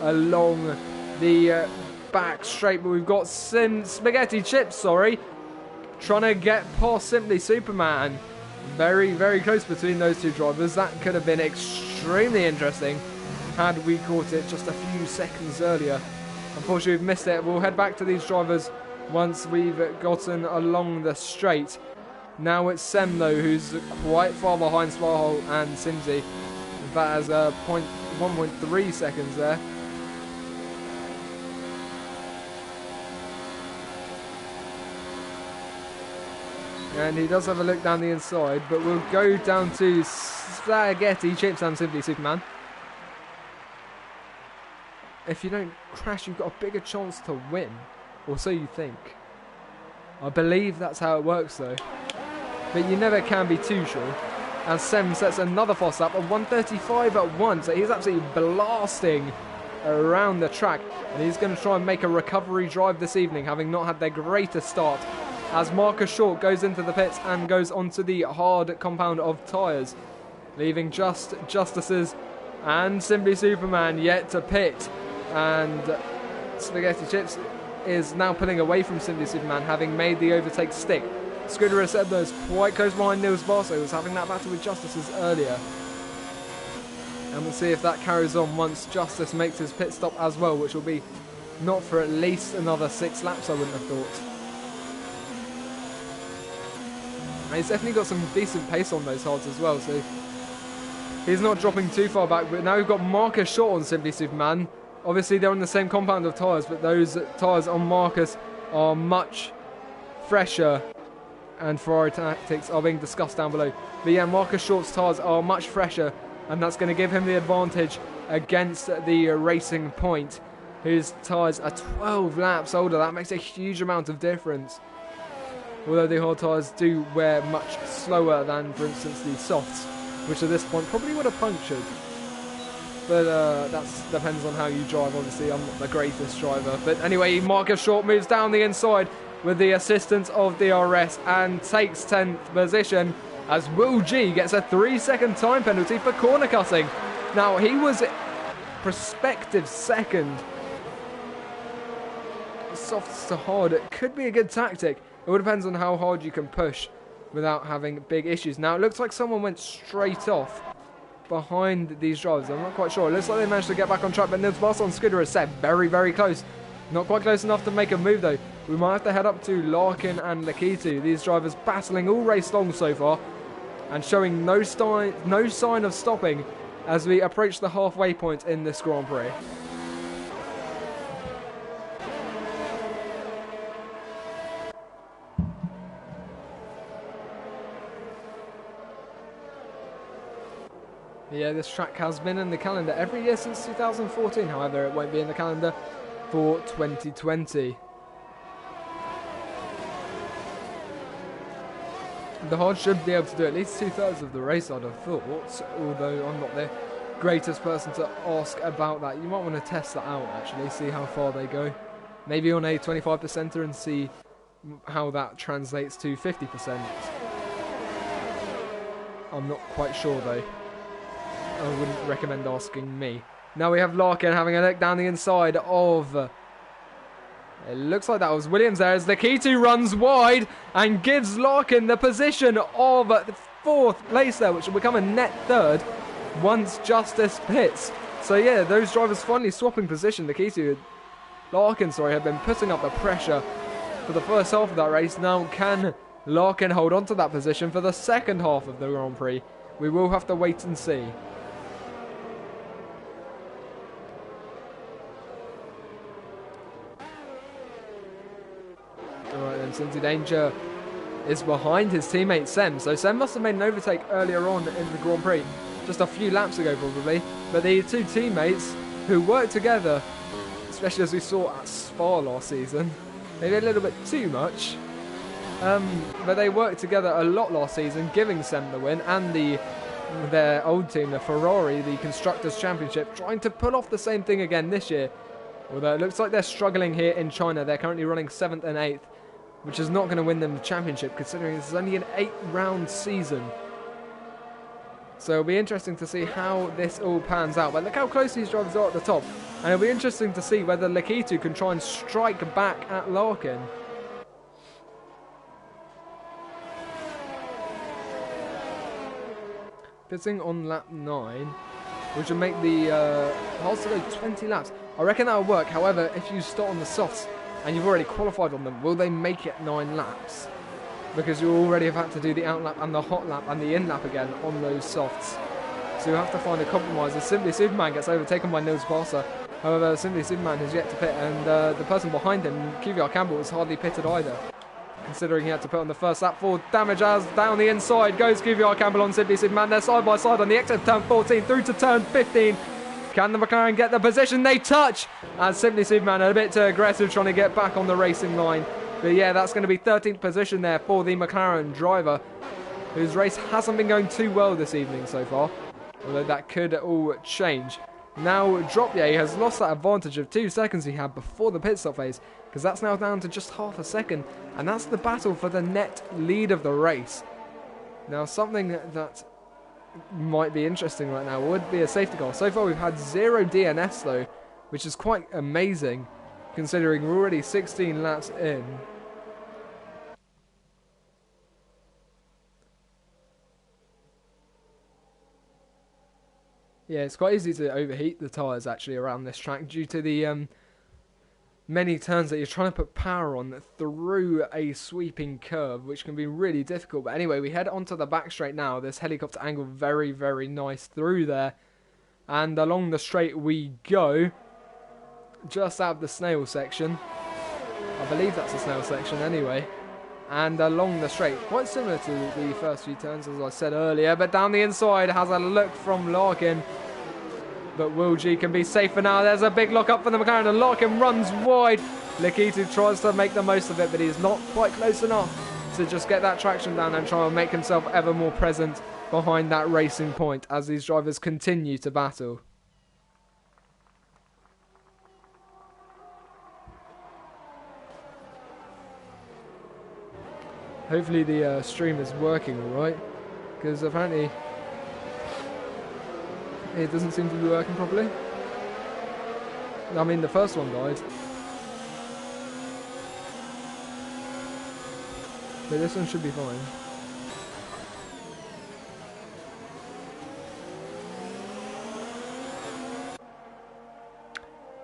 along the back straight. But we've got Spaghetti Chips, trying to get past Simply Superman. Very, very close between those two drivers. That could have been extremely interesting had we caught it just a few seconds earlier. Unfortunately, we've missed it. We'll head back to these drivers once we've gotten along the straight. Now it's Sem, though, who's quite far behind Sparhole and Simsy. In fact, has 1.3 seconds there. And he does have a look down the inside, but we'll go down to Spaghetti Chips and Simply Superman. If you don't crash, you've got a bigger chance to win. Or so you think. I believe that's how it works, though. But you never can be too sure. As Sem sets another fast lap of 1:35.1, so he's absolutely blasting around the track. And he's going to try and make a recovery drive this evening, having not had their greatest start. As Marcus Short goes into the pits and goes onto the hard compound of tyres, leaving just Justices and Simply Superman yet to pit. And Spaghetti Chips is now pulling away from Simply Superman, having made the overtake stick. Scudero said though is quite close behind Nils Barso, who was having that battle with Justices earlier. And we'll see if that carries on once Justice makes his pit stop as well, which will be not for at least another 6 laps, I wouldn't have thought. And he's definitely got some decent pace on those hards as well, so he's not dropping too far back. But now we've got Marcus short on Simply Superman. Obviously, they're on the same compound of tyres, but those tyres on Marcus are much fresher, and Ferrari tactics are being discussed down below. But yeah, Marcus Short's tyres are much fresher, and that's going to give him the advantage against the Racing Point, whose tyres are 12 laps older. That makes a huge amount of difference. Although the hard tyres do wear much slower than, for instance, the softs, which at this point probably would have punctured. But that depends on how you drive. Obviously, I'm not the greatest driver. But anyway, Marcus Short moves down the inside with the assistance of DRS and takes 10th position as Will G gets a 3-second time penalty for corner cutting. Now, he was prospective second. Softs to hard. It could be a good tactic. It all depends on how hard you can push without having big issues. Now, it looks like someone went straight off behind these drivers. I'm not quite sure. It looks like they managed to get back on track, but Nils Boss on Scooter is set very, very close. Not quite close enough to make a move, though. We might have to head up to Larkin and Lakitu. These drivers battling all race long so far and showing no sign of stopping as we approach the halfway point in this Grand Prix. Yeah, this track has been in the calendar every year since 2014. However, it won't be in the calendar for 2020. The hard should be able to do at least 2/3 of the race, I'd have thought, although I'm not the greatest person to ask about that. You might want to test that out, actually, see how far they go. Maybe on a 25%er and see how that translates to 50%. I'm not quite sure, though. I wouldn't recommend asking me. Now we have Larkin having a look down the inside of... It looks like that was Williams there as Lakitu runs wide and gives Larkin the position of the 4th place there, which will become a net 3rd once Justice pits. So yeah, those drivers finally swapping position. Larkin, have been putting up the pressure for the first half of that race. Now can Larkin hold on to that position for the second half of the Grand Prix? We will have to wait and see. Alright then, Cincy Danger is behind his teammate Sem. So Sem must have made an overtake earlier on in the Grand Prix, just a few laps ago probably. But the two teammates who worked together, especially as we saw at Spa last season, maybe a little bit too much. But they worked together a lot last season, giving Sem the win, and their old team, the Ferrari, the Constructors' Championship, trying to pull off the same thing again this year. Although it looks like they're struggling here in China. They're currently running 7th and 8th, which is not going to win them the championship, considering this is only an 8-round season. So it'll be interesting to see how this all pans out. But look how close these drivers are at the top. And it'll be interesting to see whether Lakitu can try and strike back at Larkin. Pitting on lap 9, which will make the hards to go 20 laps. I reckon that'll work. However, if you start on the softs and you've already qualified on them, will they make it 9 laps? Because you already have had to do the out lap and the hot lap and the in lap again on those softs. So you have to find a compromise. As Simply Superman gets overtaken by Nils Barca. However, Simply Superman has yet to pit, and the person behind him, QVR Campbell, has hardly pitted either, considering he had to put on the first lap. For damage as down the inside goes QVR Campbell on Simply Superman. They're side by side on the exit of turn 14 through to turn 15. Can the McLaren get the position? They touch! And Simply Superman a bit too aggressive, trying to get back on the racing line. But yeah, that's going to be 13th position there for the McLaren driver, whose race hasn't been going too well this evening so far. Although that could all change. Now, Dropier has lost that advantage of 2 seconds he had before the pit stop phase, because that's now down to just half a second. And that's the battle for the net lead of the race. Now, something that might be interesting right now would be a safety car. So far we've had 0 DNS though, which is quite amazing considering we're already 16 laps in. Yeah, it's quite easy to overheat the tyres actually around this track due to the many turns that you're trying to put power on through a sweeping curve, which can be really difficult. But anyway, we head onto the back straight now. This helicopter angle, very, very nice through there. And along the straight we go, just out of the snail section. I believe that's a snail section anyway. And along the straight, quite similar to the first few turns as I said earlier, but down the inside has a look from Larkin. But Will G can be safer now. There's a big lock up for the McLaren and Larkin runs wide. Likitu tries to make the most of it, but he's not quite close enough to just get that traction down and try and make himself ever more present behind that racing point as these drivers continue to battle. Hopefully the stream is working alright, because apparently it doesn't seem to be working properly. I mean, the first one died, but this one should be fine.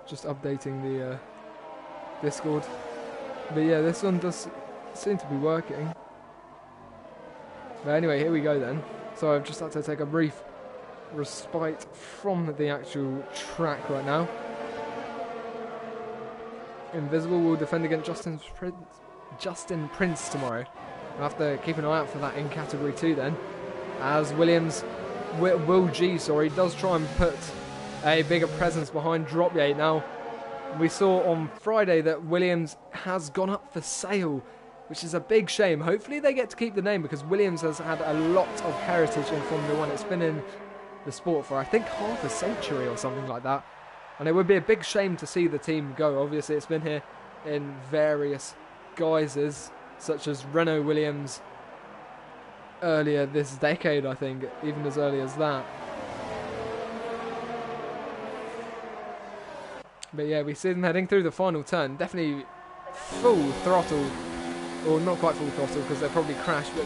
Just updating the Discord. But yeah, this one does seem to be working. But anyway, here we go then. So I've just had to take a brief respite from the actual track right now. Invisible will defend against Justin Prince tomorrow. We'll have to keep an eye out for that in Category 2 then. As Will G does try and put a bigger presence behind Dropye. Now, we saw on Friday that Williams has gone up for sale, which is a big shame. Hopefully they get to keep the name, because Williams has had a lot of heritage in Formula 1. It's been in the sport for, I think, half a century or something like that. And it would be a big shame to see the team go. Obviously, it's been here in various guises, such as Renault Williams earlier this decade, I think, even as early as that. But yeah, we see them heading through the final turn. Definitely full throttle, or not quite full throttle because they'll probably crash, but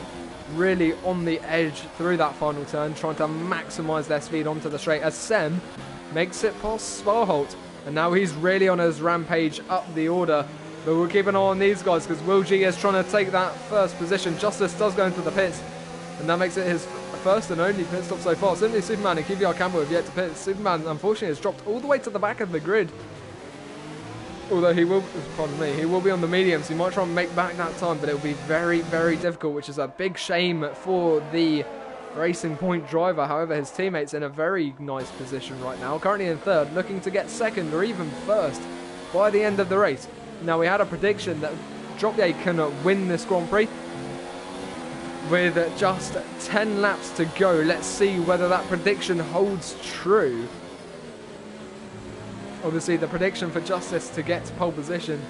really on the edge through that final turn, trying to maximise their speed onto the straight as Sem makes it past Sparholt. And now he's really on his rampage up the order. But we'll keep an eye on these guys, because Will G is trying to take that first position. Justice does go into the pits, and that makes it his first and only pit stop so far. Simply Superman and QVR Campbell have yet to pit. Superman, unfortunately, has dropped all the way to the back of the grid. Although he will be on the mediums. He might try and make back that time, but it will be very, very difficult, which is a big shame for the Racing Point driver. However, his teammate's in a very nice position right now, currently in third, looking to get second or even first by the end of the race. Now, we had a prediction that Dropye can win this Grand Prix with just 10 laps to go. Let's see whether that prediction holds true. Obviously, the prediction for Justice to get to pole position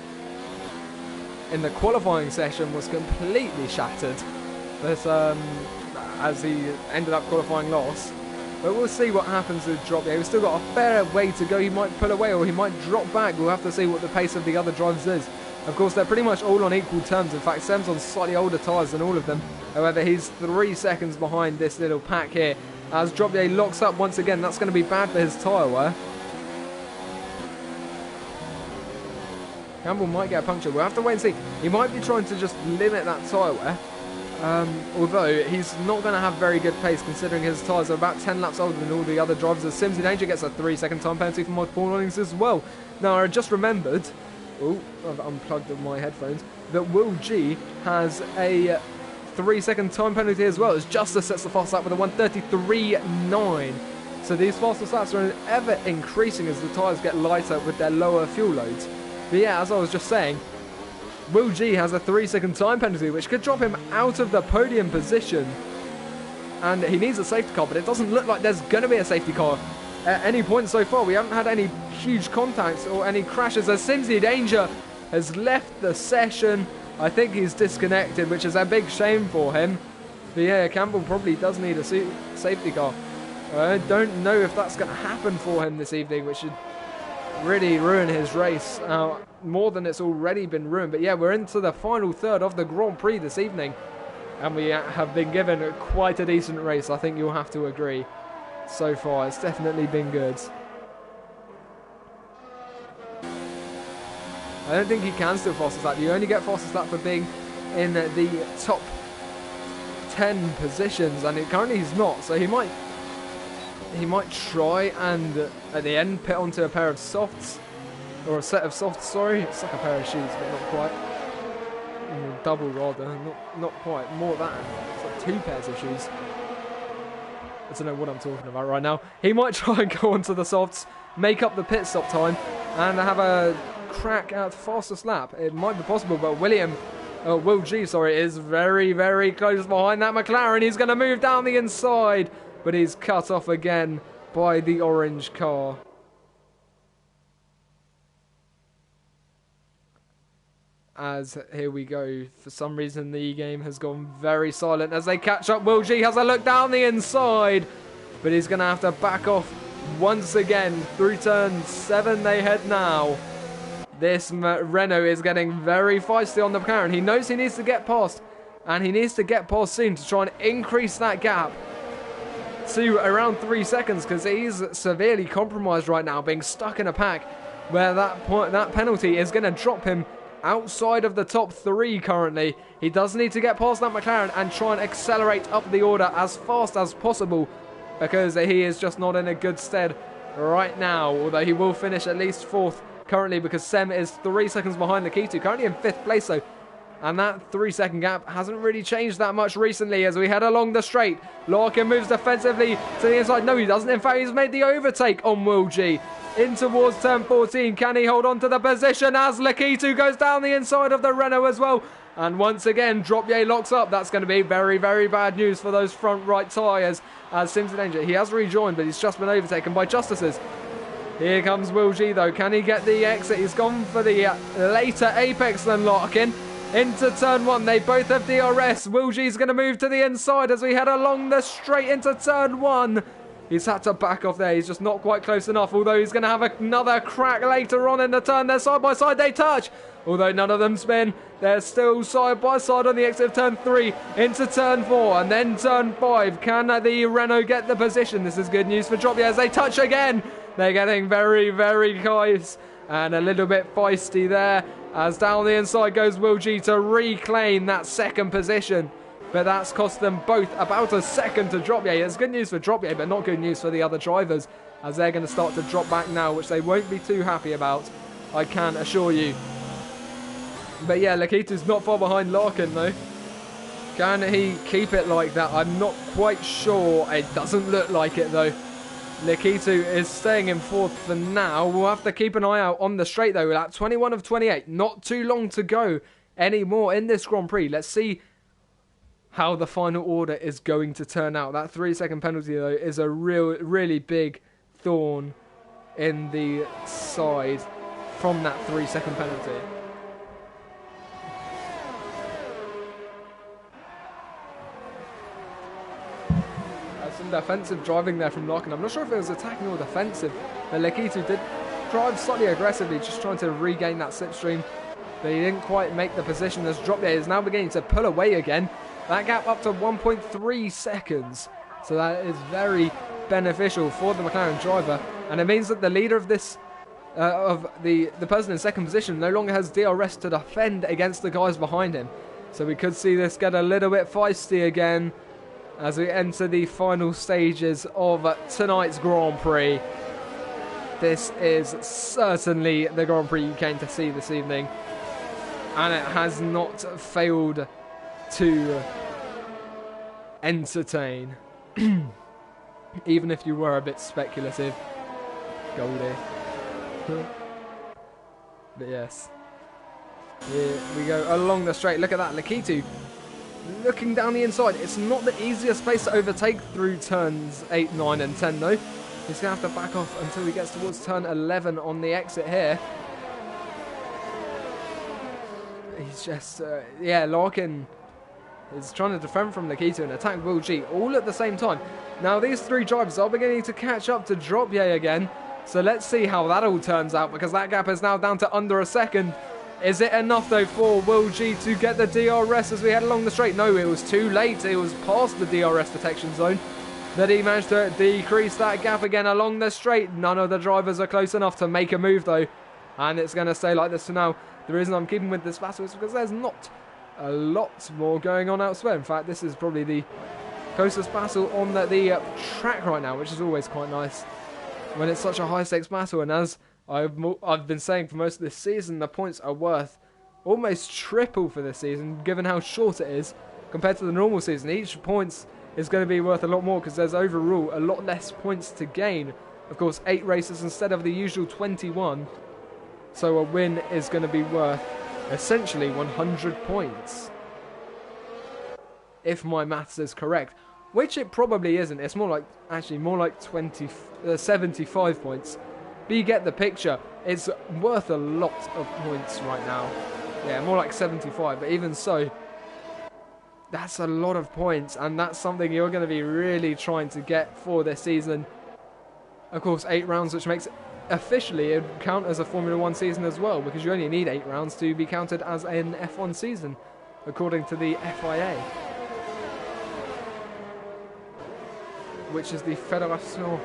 in the qualifying session was completely shattered, as he ended up qualifying last. But we'll see what happens with Dropye. We've still got a fair way to go. He might pull away or he might drop back. We'll have to see what the pace of the other drivers is. Of course, they're pretty much all on equal terms. In fact, Sem's on slightly older tyres than all of them. However, he's 3 seconds behind this little pack here. As Dropye locks up once again, that's going to be bad for his tyre wear. Campbell might get a puncture. We'll have to wait and see. He might be trying to just limit that tyre wear. Although he's not going to have very good pace, considering his tyres are about 10 laps older than all the other drivers. As Sims in Danger gets a 3-second time penalty for multiple warnings as well. Now, I just remembered, I've unplugged my headphones, that Will G has a 3-second time penalty as well, as Justice sets the fast lap with a 1:33.9. So these fastest laps are ever increasing as the tyres get lighter with their lower fuel loads. But yeah, as I was just saying, Will G has a 3-second time penalty, which could drop him out of the podium position. And he needs a safety car, but it doesn't look like there's going to be a safety car at any point so far. We haven't had any huge contacts or any crashes, as Simsy Danger has left the session. I think he's disconnected, which is a big shame for him. But yeah, Campbell probably does need a safety car. I don't know if that's going to happen for him this evening, which should really ruin his race, more than it's already been ruined. But yeah, we're into the final third of the Grand Prix this evening, and we have been given quite a decent race. I think you'll have to agree. So far, it's definitely been good. I don't think he can still fastest lap. You only get fastest lap for being in the top 10 positions, and currently he's not. So he might try and at the end pit onto a pair of softs, or a set of softs. Sorry, it's like a pair of shoes, but not quite. Double rather, not quite. More than it's like 2 pairs of shoes. I don't know what I'm talking about right now. He might try and go onto the softs, make up the pit stop time, and have a crack at fastest lap. It might be possible, but Will G, is very, very close behind that McLaren. He's going to move down the inside, but he's cut off again by the orange car. As here we go, for some reason the game has gone very silent as they catch up. Will G has a look down the inside, but he's going to have to back off once again. Through turn 7 they head now. This Renault is getting very feisty on the McLaren. He knows he needs to get past, and he needs to get past soon to try and increase that gap to around 3 seconds, because he's severely compromised right now, being stuck in a pack where that penalty is going to drop him outside of the top 3 currently. He does need to get past that McLaren and try and accelerate up the order as fast as possible, because he is just not in a good stead right now, although he will finish at least 4th currently, because Sem is 3 seconds behind Lakitu, currently in 5th place though. And that 3-second gap hasn't really changed that much recently as we head along the straight. Larkin moves defensively to the inside. No, he doesn't. In fact, he's made the overtake on Will G. In towards turn 14. Can he hold on to the position as Lakitu goes down the inside of the Renault as well? And once again, Droppier locks up. That's going to be very, very bad news for those front right tyres as Sim's in danger. He has rejoined, but he's just been overtaken by Justices. Here comes Will G though. Can he get the exit? He's gone for the later apex than Larkin. Into turn 1, they both have DRS. Will G's going to move to the inside as we head along the straight into turn 1. He's had to back off there. He's just not quite close enough, although he's going to have another crack later on in the turn. They're side by side, they touch. Although none of them spin, they're still side by side on the exit of turn 3 into turn 4 and then turn 5. Can the Renault get the position? This is good news for Droppier as they touch again. They're getting very, very close and a little bit feisty there as down the inside goes Will G to reclaim that 2nd position. But that's cost them both about a second to Droppier. It's good news for Droppier, but not good news for the other drivers as they're going to start to drop back now, which they won't be too happy about, I can assure you. But yeah, Lakitu's not far behind Larkin though. Can he keep it like that? I'm not quite sure. It doesn't look like it though. Lakitu is staying in 4th for now. We'll have to keep an eye out on the straight though. We're at 21 of 28. Not too long to go anymore in this Grand Prix. Let's see how the final order is going to turn out. That 3-second penalty though is a really big thorn in the side from that 3-second penalty. Some defensive driving there from Larkin. I'm not sure if it was attacking or defensive, but Lakitu did drive slightly aggressively, just trying to regain that slipstream, but he didn't quite make the position as Droppier is now beginning to pull away again. That gap up to 1.3 seconds, so that is very beneficial for the McLaren driver, and it means that the leader of this of the person in 2nd position no longer has DRS to defend against the guys behind him. So we could see this get a little bit feisty again as we enter the final stages of tonight's Grand Prix. This is certainly the Grand Prix you came to see this evening, and it has not failed to entertain, even if you were a bit speculative, Goldie. But yes, here we go along the straight. Look at that, Lakitu looking down the inside. It's not the easiest place to overtake through turns 8, 9 and 10 though. He's going to have to back off until he gets towards turn 11 on the exit here. He's just, yeah, Larkin is trying to defend from Lakitu and attack Will G all at the same time. Now these 3 drivers are beginning to catch up to Droppier again. So let's see how that all turns out, because that gap is now down to under a second. Is it enough though for Will G to get the DRS as we head along the straight? No, it was too late. It was past the DRS detection zone that he managed to decrease that gap again along the straight. None of the drivers are close enough to make a move though, and it's going to stay like this for now. the reason I'm keeping with this battle is because there's not a lot more going on elsewhere. In fact, this is probably the closest battle on the track right now, which is always quite nice when it's such a high stakes battle. And as I've been saying for most of this season, the points are worth almost triple for this season, given how short it is compared to the normal season. Each point is going to be worth a lot more because there's overall a lot less points to gain. Of course, 8 races instead of the usual 21. So a win is going to be worth essentially 100 points. If my maths is correct. Which it probably isn't. It's more like, actually, more like 75 points. But you get the picture. It's worth a lot of points right now. Yeah, more like 75. But even so, that's a lot of points. And that's something you're going to be really trying to get for this season. Of course, 8 rounds, which makes it officially it would count as a Formula 1 season as well, because you only need 8 rounds to be counted as an F1 season, according to the FIA, which is the Fédération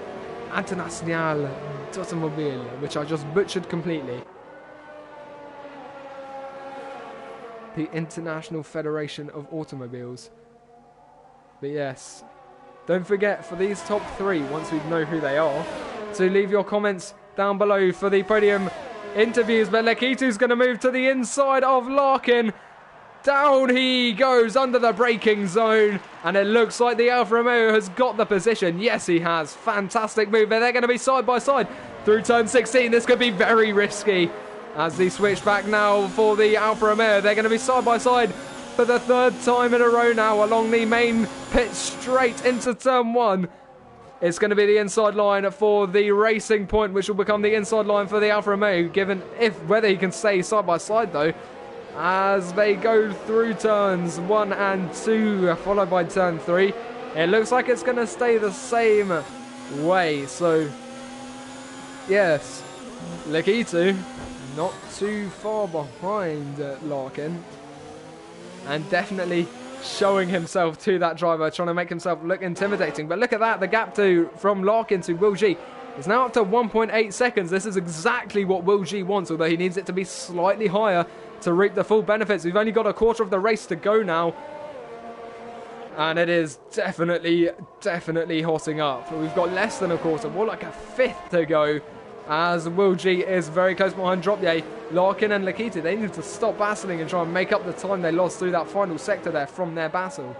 Internationale d'Automobile, which I just butchered completely. The International Federation of Automobiles. But yes, don't forget, for these top 3, once we know who they are, to leave your comments down below for the podium interviews. But Lekitu's going to move to the inside of Larkin. Down he goes under the braking zone. And it looks like the Alfa Romeo has got the position. Yes, he has. Fantastic move. They're going to be side by side through turn 16. This could be very risky. As they switch back now for the Alfa Romeo. They're going to be side by side for the 3rd time in a row now along the main pit straight into turn 1. It's going to be the inside line for the Racing Point, which will become the inside line for the Alfa Romeo, given whether he can stay side by side though, as they go through turns 1 and 2, followed by turn 3. It looks like it's going to stay the same way. So, yes, Lekitu not too far behind Larkin, and definitely showing himself to that driver, trying to make himself look intimidating. But look at that, the gap from Larkin to Will G is now up to 1.8 seconds. This is exactly what Will G wants, although he needs it to be slightly higher to reap the full benefits. We've only got a quarter of the race to go now, and it is definitely hotting up. We've got less than a quarter, more like a fifth to go, as Will G is very close behind Dropye. Larkin and Lekitu, they need to stop battling and try and make up the time they lost through that final sector there from their battle.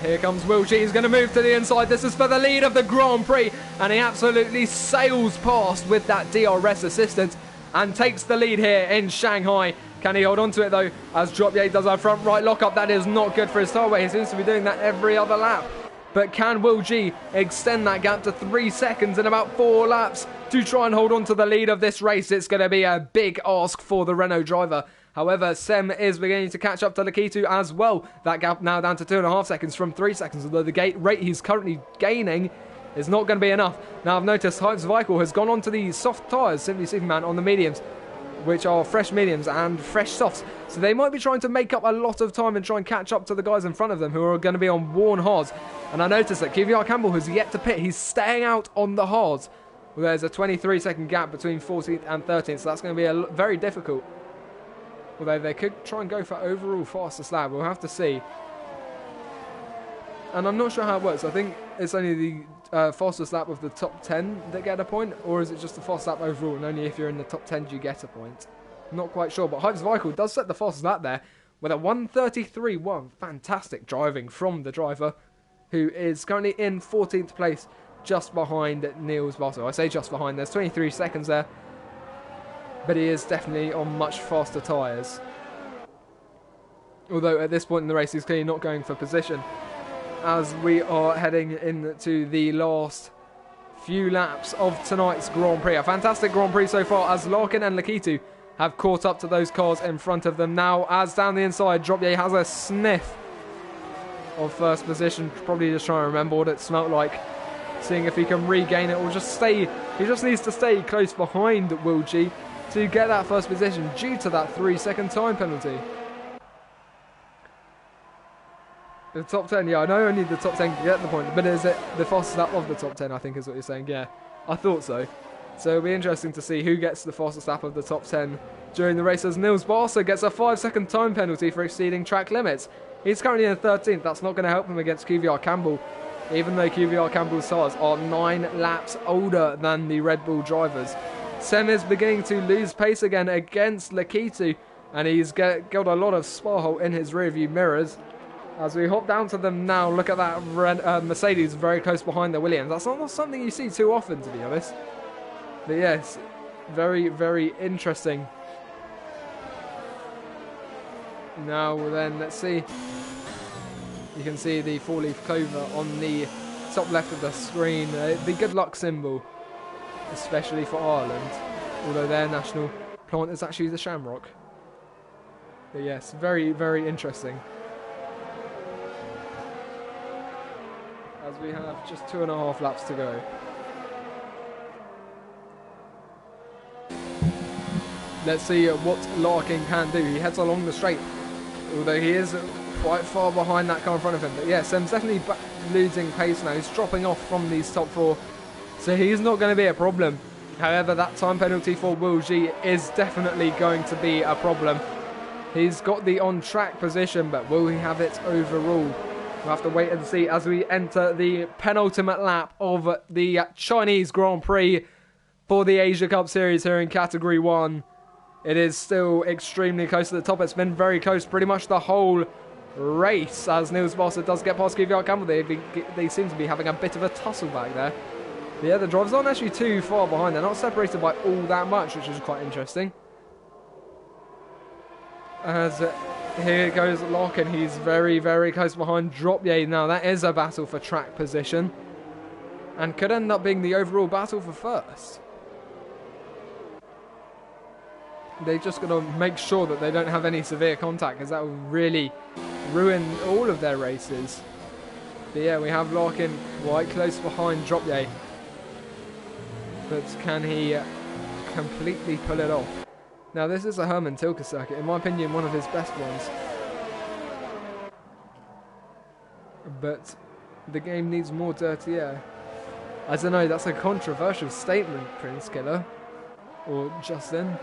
Here comes Will G. He's going to move to the inside. This is for the lead of the Grand Prix, and he absolutely sails past with that DRS assistance and takes the lead here in Shanghai. Can he hold on to it though, as Dropye does a front right lockup? That is not good for his tyre weight. He seems to be doing that every other lap. But can Will G extend that gap to 3 seconds in about 4 laps to try and hold on to the lead of this race? It's going to be a big ask for the Renault driver. However, Sem is beginning to catch up to Lekitu as well. That gap now down to 2.5 seconds from 3 seconds, although the rate he's currently gaining is not going to be enough. Now I've noticed Heinz Weichel has gone on to the soft tyres, Simply Superman, on the mediums, which are fresh mediums and fresh softs. So they might be trying to make up a lot of time and try and catch up to the guys in front of them who are going to be on worn hards. And I noticed that Kvyat Campbell has yet to pit. He's staying out on the hards. Well, there's a 23-second gap between 14th and 13th, so that's going to be very difficult. Although they could try and go for overall fastest lap. We'll have to see. And I'm not sure how it works. I think it's only the fastest lap of the top 10 that get a point, or is it just the fastest lap overall, and only if you're in the top 10 do you get a point? Not quite sure, but Heinz Weichel does set the fastest lap there with a 1:33.1. Fantastic driving from the driver, who is currently in 14th place, just behind Niels Bosso. I say just behind, there's 23 seconds there, but he is definitely on much faster tyres. Although at this point in the race he's clearly not going for position, as we are heading into the last few laps of tonight's Grand Prix. A fantastic Grand Prix so far, as Larkin and Lekitu have caught up to those cars in front of them now. As down the inside, Dropye has a sniff of first position, probably just trying to remember what it smelt like, seeing if he can regain it or just stay. He just needs to stay close behind Will G to get that first position due to that 3-second time penalty. The top 10, yeah, I know only the top 10 can get the point, but is it the fastest lap of the top 10, I think is what you're saying, yeah. I thought so. So it'll be interesting to see who gets the fastest lap of the top 10 during the race, as Nils Barser gets a 5-second time penalty for exceeding track limits. He's currently in 13th, that's not going to help him against QVR Campbell, even though QVR Campbell's tyres are 9 laps older than the Red Bull drivers. Sem is beginning to lose pace again against Lakitu, and he's got a lot of spar hole in his rearview mirrors. As we hop down to them now, look at that Mercedes very close behind the Williams. That's not something you see too often, to be honest. But yes, very, very interesting. Now then, let's see. You can see the 4-leaf clover on the top left of the screen. The good luck symbol, especially for Ireland. Although their national plant is actually the shamrock. But yes, very, very interesting. As we have just 2.5 laps to go. Let's see what Larkin can do. He heads along the straight, although he is quite far behind that car in front of him. But yeah, Sem's definitely losing pace now. He's dropping off from these top 4, so he's not going to be a problem. However, that time penalty for Will G is definitely going to be a problem. He's got the on-track position, but will he have it overall? We'll have to wait and see as we enter the penultimate lap of the Chinese Grand Prix for the Asia Cup Series here in Category 1. It is still extremely close to the top. It's been very close pretty much the whole race, as Nils Barser does get past QVR Campbell. They seem to be having a bit of a tussle back there. But yeah, the drivers aren't actually too far behind. They're not separated by all that much, which is quite interesting. As here goes Larkin. He's very, very close behind Dropye. Now, that is a battle for track position, and could end up being the overall battle for first. They're just got to make sure that they don't have any severe contact, because that will really ruin all of their races. But yeah, we have Larkin quite close behind Dropye. But can he completely pull it off? Now, this is a Herman Tilke circuit, in my opinion, one of his best ones. But the game needs more dirty air. I don't know, that's a controversial statement, Prince Killer. Or Justin.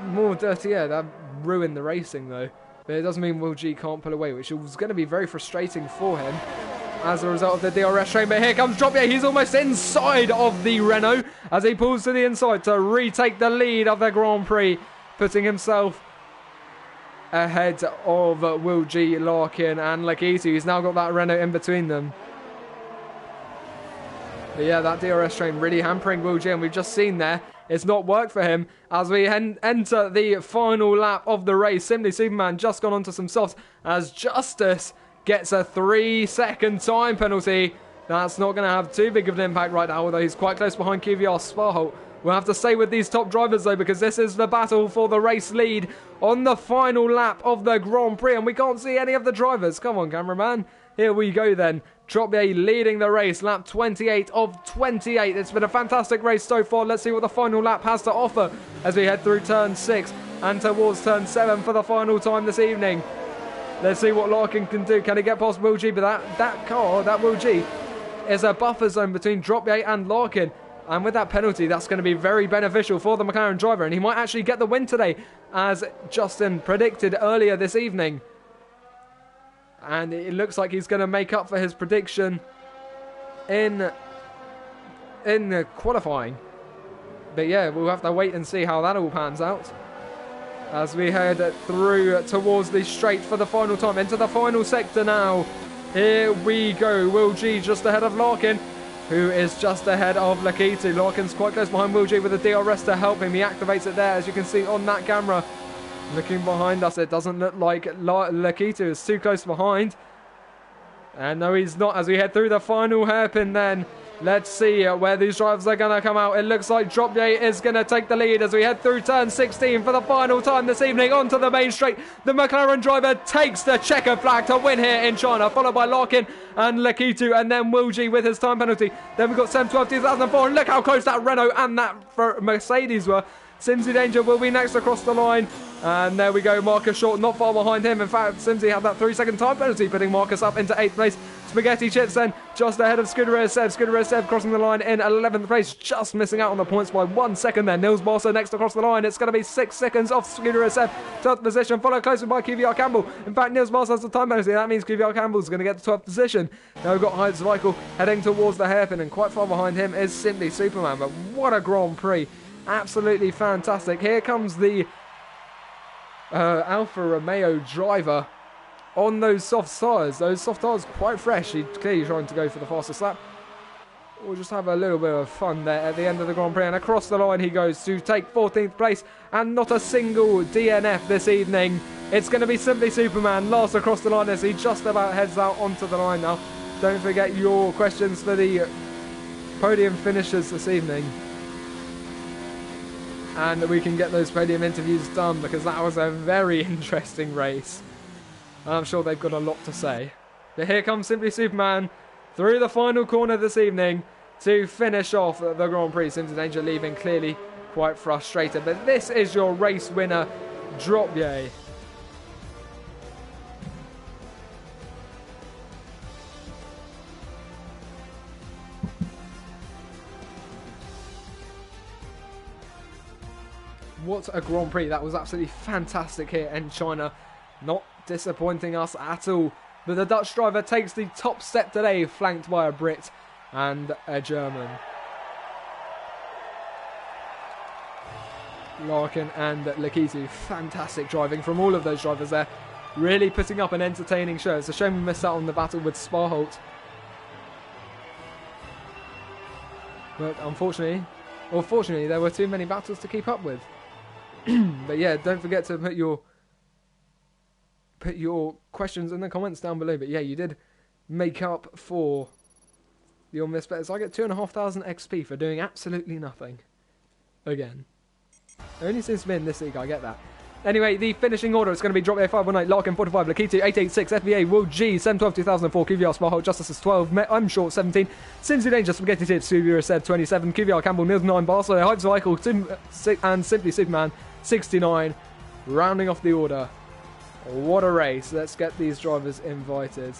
More dirty air, that ruined the racing though. But it doesn't mean Will G can't pull away, which is going to be very frustrating for him as a result of the DRS train. But here comes Dropye. He's almost inside of the Renault as he pulls to the inside to retake the lead of the Grand Prix, putting himself ahead of Will G, Larkin and Lakitu. He's now got that Renault in between them. But yeah, that DRS train really hampering Will G, and we've just seen there it's not worked for him as we enter the final lap of the race. Simply Superman just gone onto some softs as Justice gets a 3-second time penalty. That's not going to have too big of an impact right now, although he's quite close behind QVR Sparholt. We'll have to stay with these top drivers though, because this is the battle for the race lead on the final lap of the Grand Prix, and we can't see any of the drivers. Come on, cameraman. Here we go then. Dropye leading the race, lap 28 of 28. It's been a fantastic race so far. Let's see what the final lap has to offer as we head through turn 6 and towards turn 7 for the final time this evening. Let's see what Larkin can do. Can he get past Will G? But that car, that Will G, is a buffer zone between Dropye and Larkin. And with that penalty, that's going to be very beneficial for the McLaren driver. And he might actually get the win today, as Justin predicted earlier this evening. And it looks like he's going to make up for his prediction in qualifying. But yeah, we'll have to wait and see how that all pans out as we head through towards the straight for the final time. Into the final sector now. Here we go. Will G just ahead of Larkin, who is just ahead of Lakitu. Larkin's quite close behind Will G with a DRS to help him. He activates it there, as you can see on that camera. Looking behind us, it doesn't look like Lakitu is too close behind. And no, he's not, as we head through the final hairpin then. Let's see where these drivers are going to come out. It looks like Dropye is going to take the lead as we head through turn 16 for the final time this evening onto the main straight. The McLaren driver takes the checker flag to win here in China, followed by Larkin and Lakitu, and then Will G with his time penalty. Then we've got Sem 12 2004, and look how close that Renault and that Mercedes were Simsy Danger will be next across the line. And there we go, Marcus Short not far behind him. In fact, Simsy had that 3-second time penalty, putting Marcus up into 8th place. Spaghetti Chips then just ahead of Scudero Seb. Scudero Seb crossing the line in 11th place, just missing out on the points by 1 second there. Nils Barsa next across the line. It's going to be 6 seconds off Scudero Seb. 12th position, followed closely by QVR Campbell. In fact, Nils Barsa has the time penalty. That means QVR Campbell's going to get the 12th position. Now we've got Heinz Weichel heading towards the hairpin, and quite far behind him is Simply Superman. But what a Grand Prix. Absolutely fantastic. Here comes the Alfa Romeo driver on those soft tyres. Those soft tyres quite fresh. He's clearly trying to go for the fastest lap. We'll just have a little bit of fun there at the end of the Grand Prix. And across the line he goes to take 14th place. And not a single DNF this evening. It's going to be Simply Superman last across the line as he just about heads out onto the line now. Don't forget your questions for the podium finishers this evening. And we can get those podium interviews done, because that was a very interesting race. I'm sure they've got a lot to say. But here comes Simply Superman through the final corner this evening to finish off the Grand Prix. Simply Danger leaving clearly quite frustrated. But this is your race winner, Dropye. What a Grand Prix. That was absolutely fantastic here in China. Not disappointing us at all. But the Dutch driver takes the top step today, flanked by a Brit and a German. Larkin and Lakitu. Fantastic driving from all of those drivers there. Really putting up an entertaining show. It's a shame we missed out on the battle with Sparholt. But unfortunately, or fortunately, there were too many battles to keep up with. But yeah, don't forget to put your questions in the comments down below. But yeah, you did make up for your missed bets. I get 2,500 XP for doing absolutely nothing. Again. It only seems to be in this league, I get that. Anyway, the finishing order is going to be Dropye 519, Larkin 45, Lakitu 886, FBA, Will G 712 2004, QVR Sparholt, Justice 12, I'm Short 17, Simsy Danger, Spaghetti Tips, Scudero Said 27, QVR Campbell, Nils 9, Barso, Hype Cycle, and Simply Superman 69, rounding off the order. What a race. Let's get these drivers invited.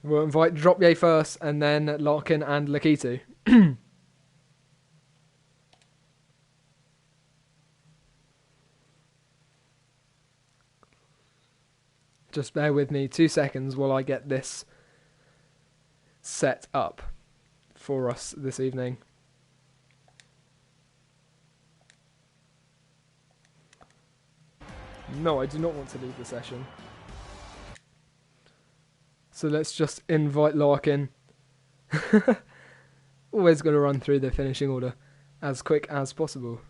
We'll invite Dropye first, and then Larkin and Lakitu. Just bear with me 2 seconds while I get this set up for us this evening. No, I do not want to leave the session. So let's just invite Larkin. Always got to run through the finishing order as quick as possible.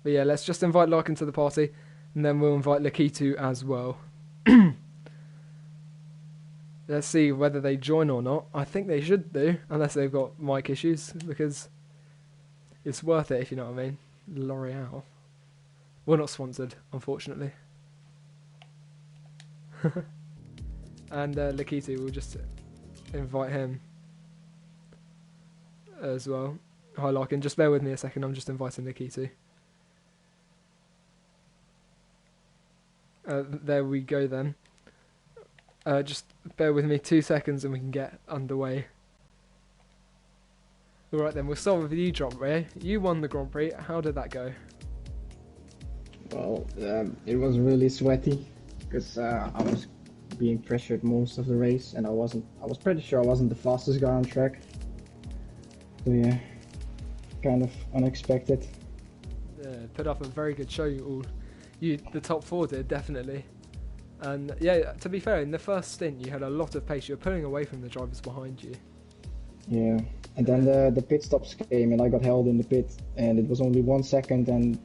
But yeah, let's just invite Larkin to the party, and then we'll invite Lakitu as well. Let's see whether they join or not. I think they should do, unless they've got mic issues, because it's worth it, if you know what I mean. L'Oreal. We're not sponsored, unfortunately. And Lakitu, we'll just invite him as well. Hi Larkin, just bear with me a second, I'm just inviting Lakitu. There we go then. Just bear with me 2 seconds and we can get underway. Alright then, we'll start with you, Dropye. You won the Grand Prix, how did that go? Well, it was really sweaty because I was being pressured most of the race, and I was pretty sure I wasn't the fastest guy on track. So yeah, kind of unexpected. Yeah, put up a very good show, the top four did, definitely. And yeah, to be fair, in the first stint you had a lot of pace, you were pulling away from the drivers behind you. Yeah, and then the pit stops came and I got held in the pit, and it was only 1 second, and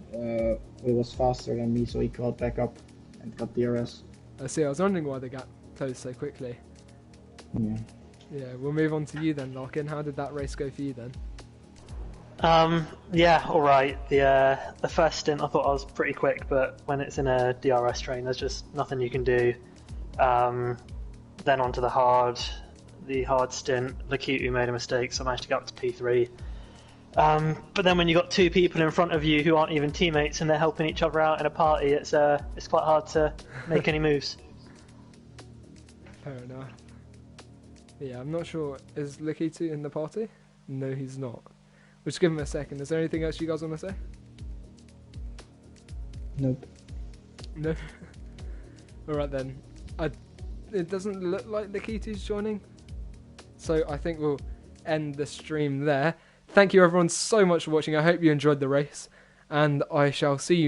it was faster than me, so he caught back up and got DRS. I see, I was wondering why they got closed so quickly. Yeah. Yeah, we'll move on to you then, Larkin. How did that race go for you then? Yeah, alright. The first stint I thought I was pretty quick, but when it's in a DRS train there's just nothing you can do. Then onto the hard stint. Lakitu made a mistake, so I managed to get up to P3. But then when you've got two people in front of you who aren't even teammates and they're helping each other out in a party, it's quite hard to make any moves. Fair enough. Yeah, I'm not sure. Is Lakitu in the party? No, he's not. We'll just give him a second. Is there anything else you guys want to say? Nope. No? Alright then. It doesn't look like Lakitu's joining. So I think we'll end the stream there. Thank you everyone so much for watching. I hope you enjoyed the race. And I shall see you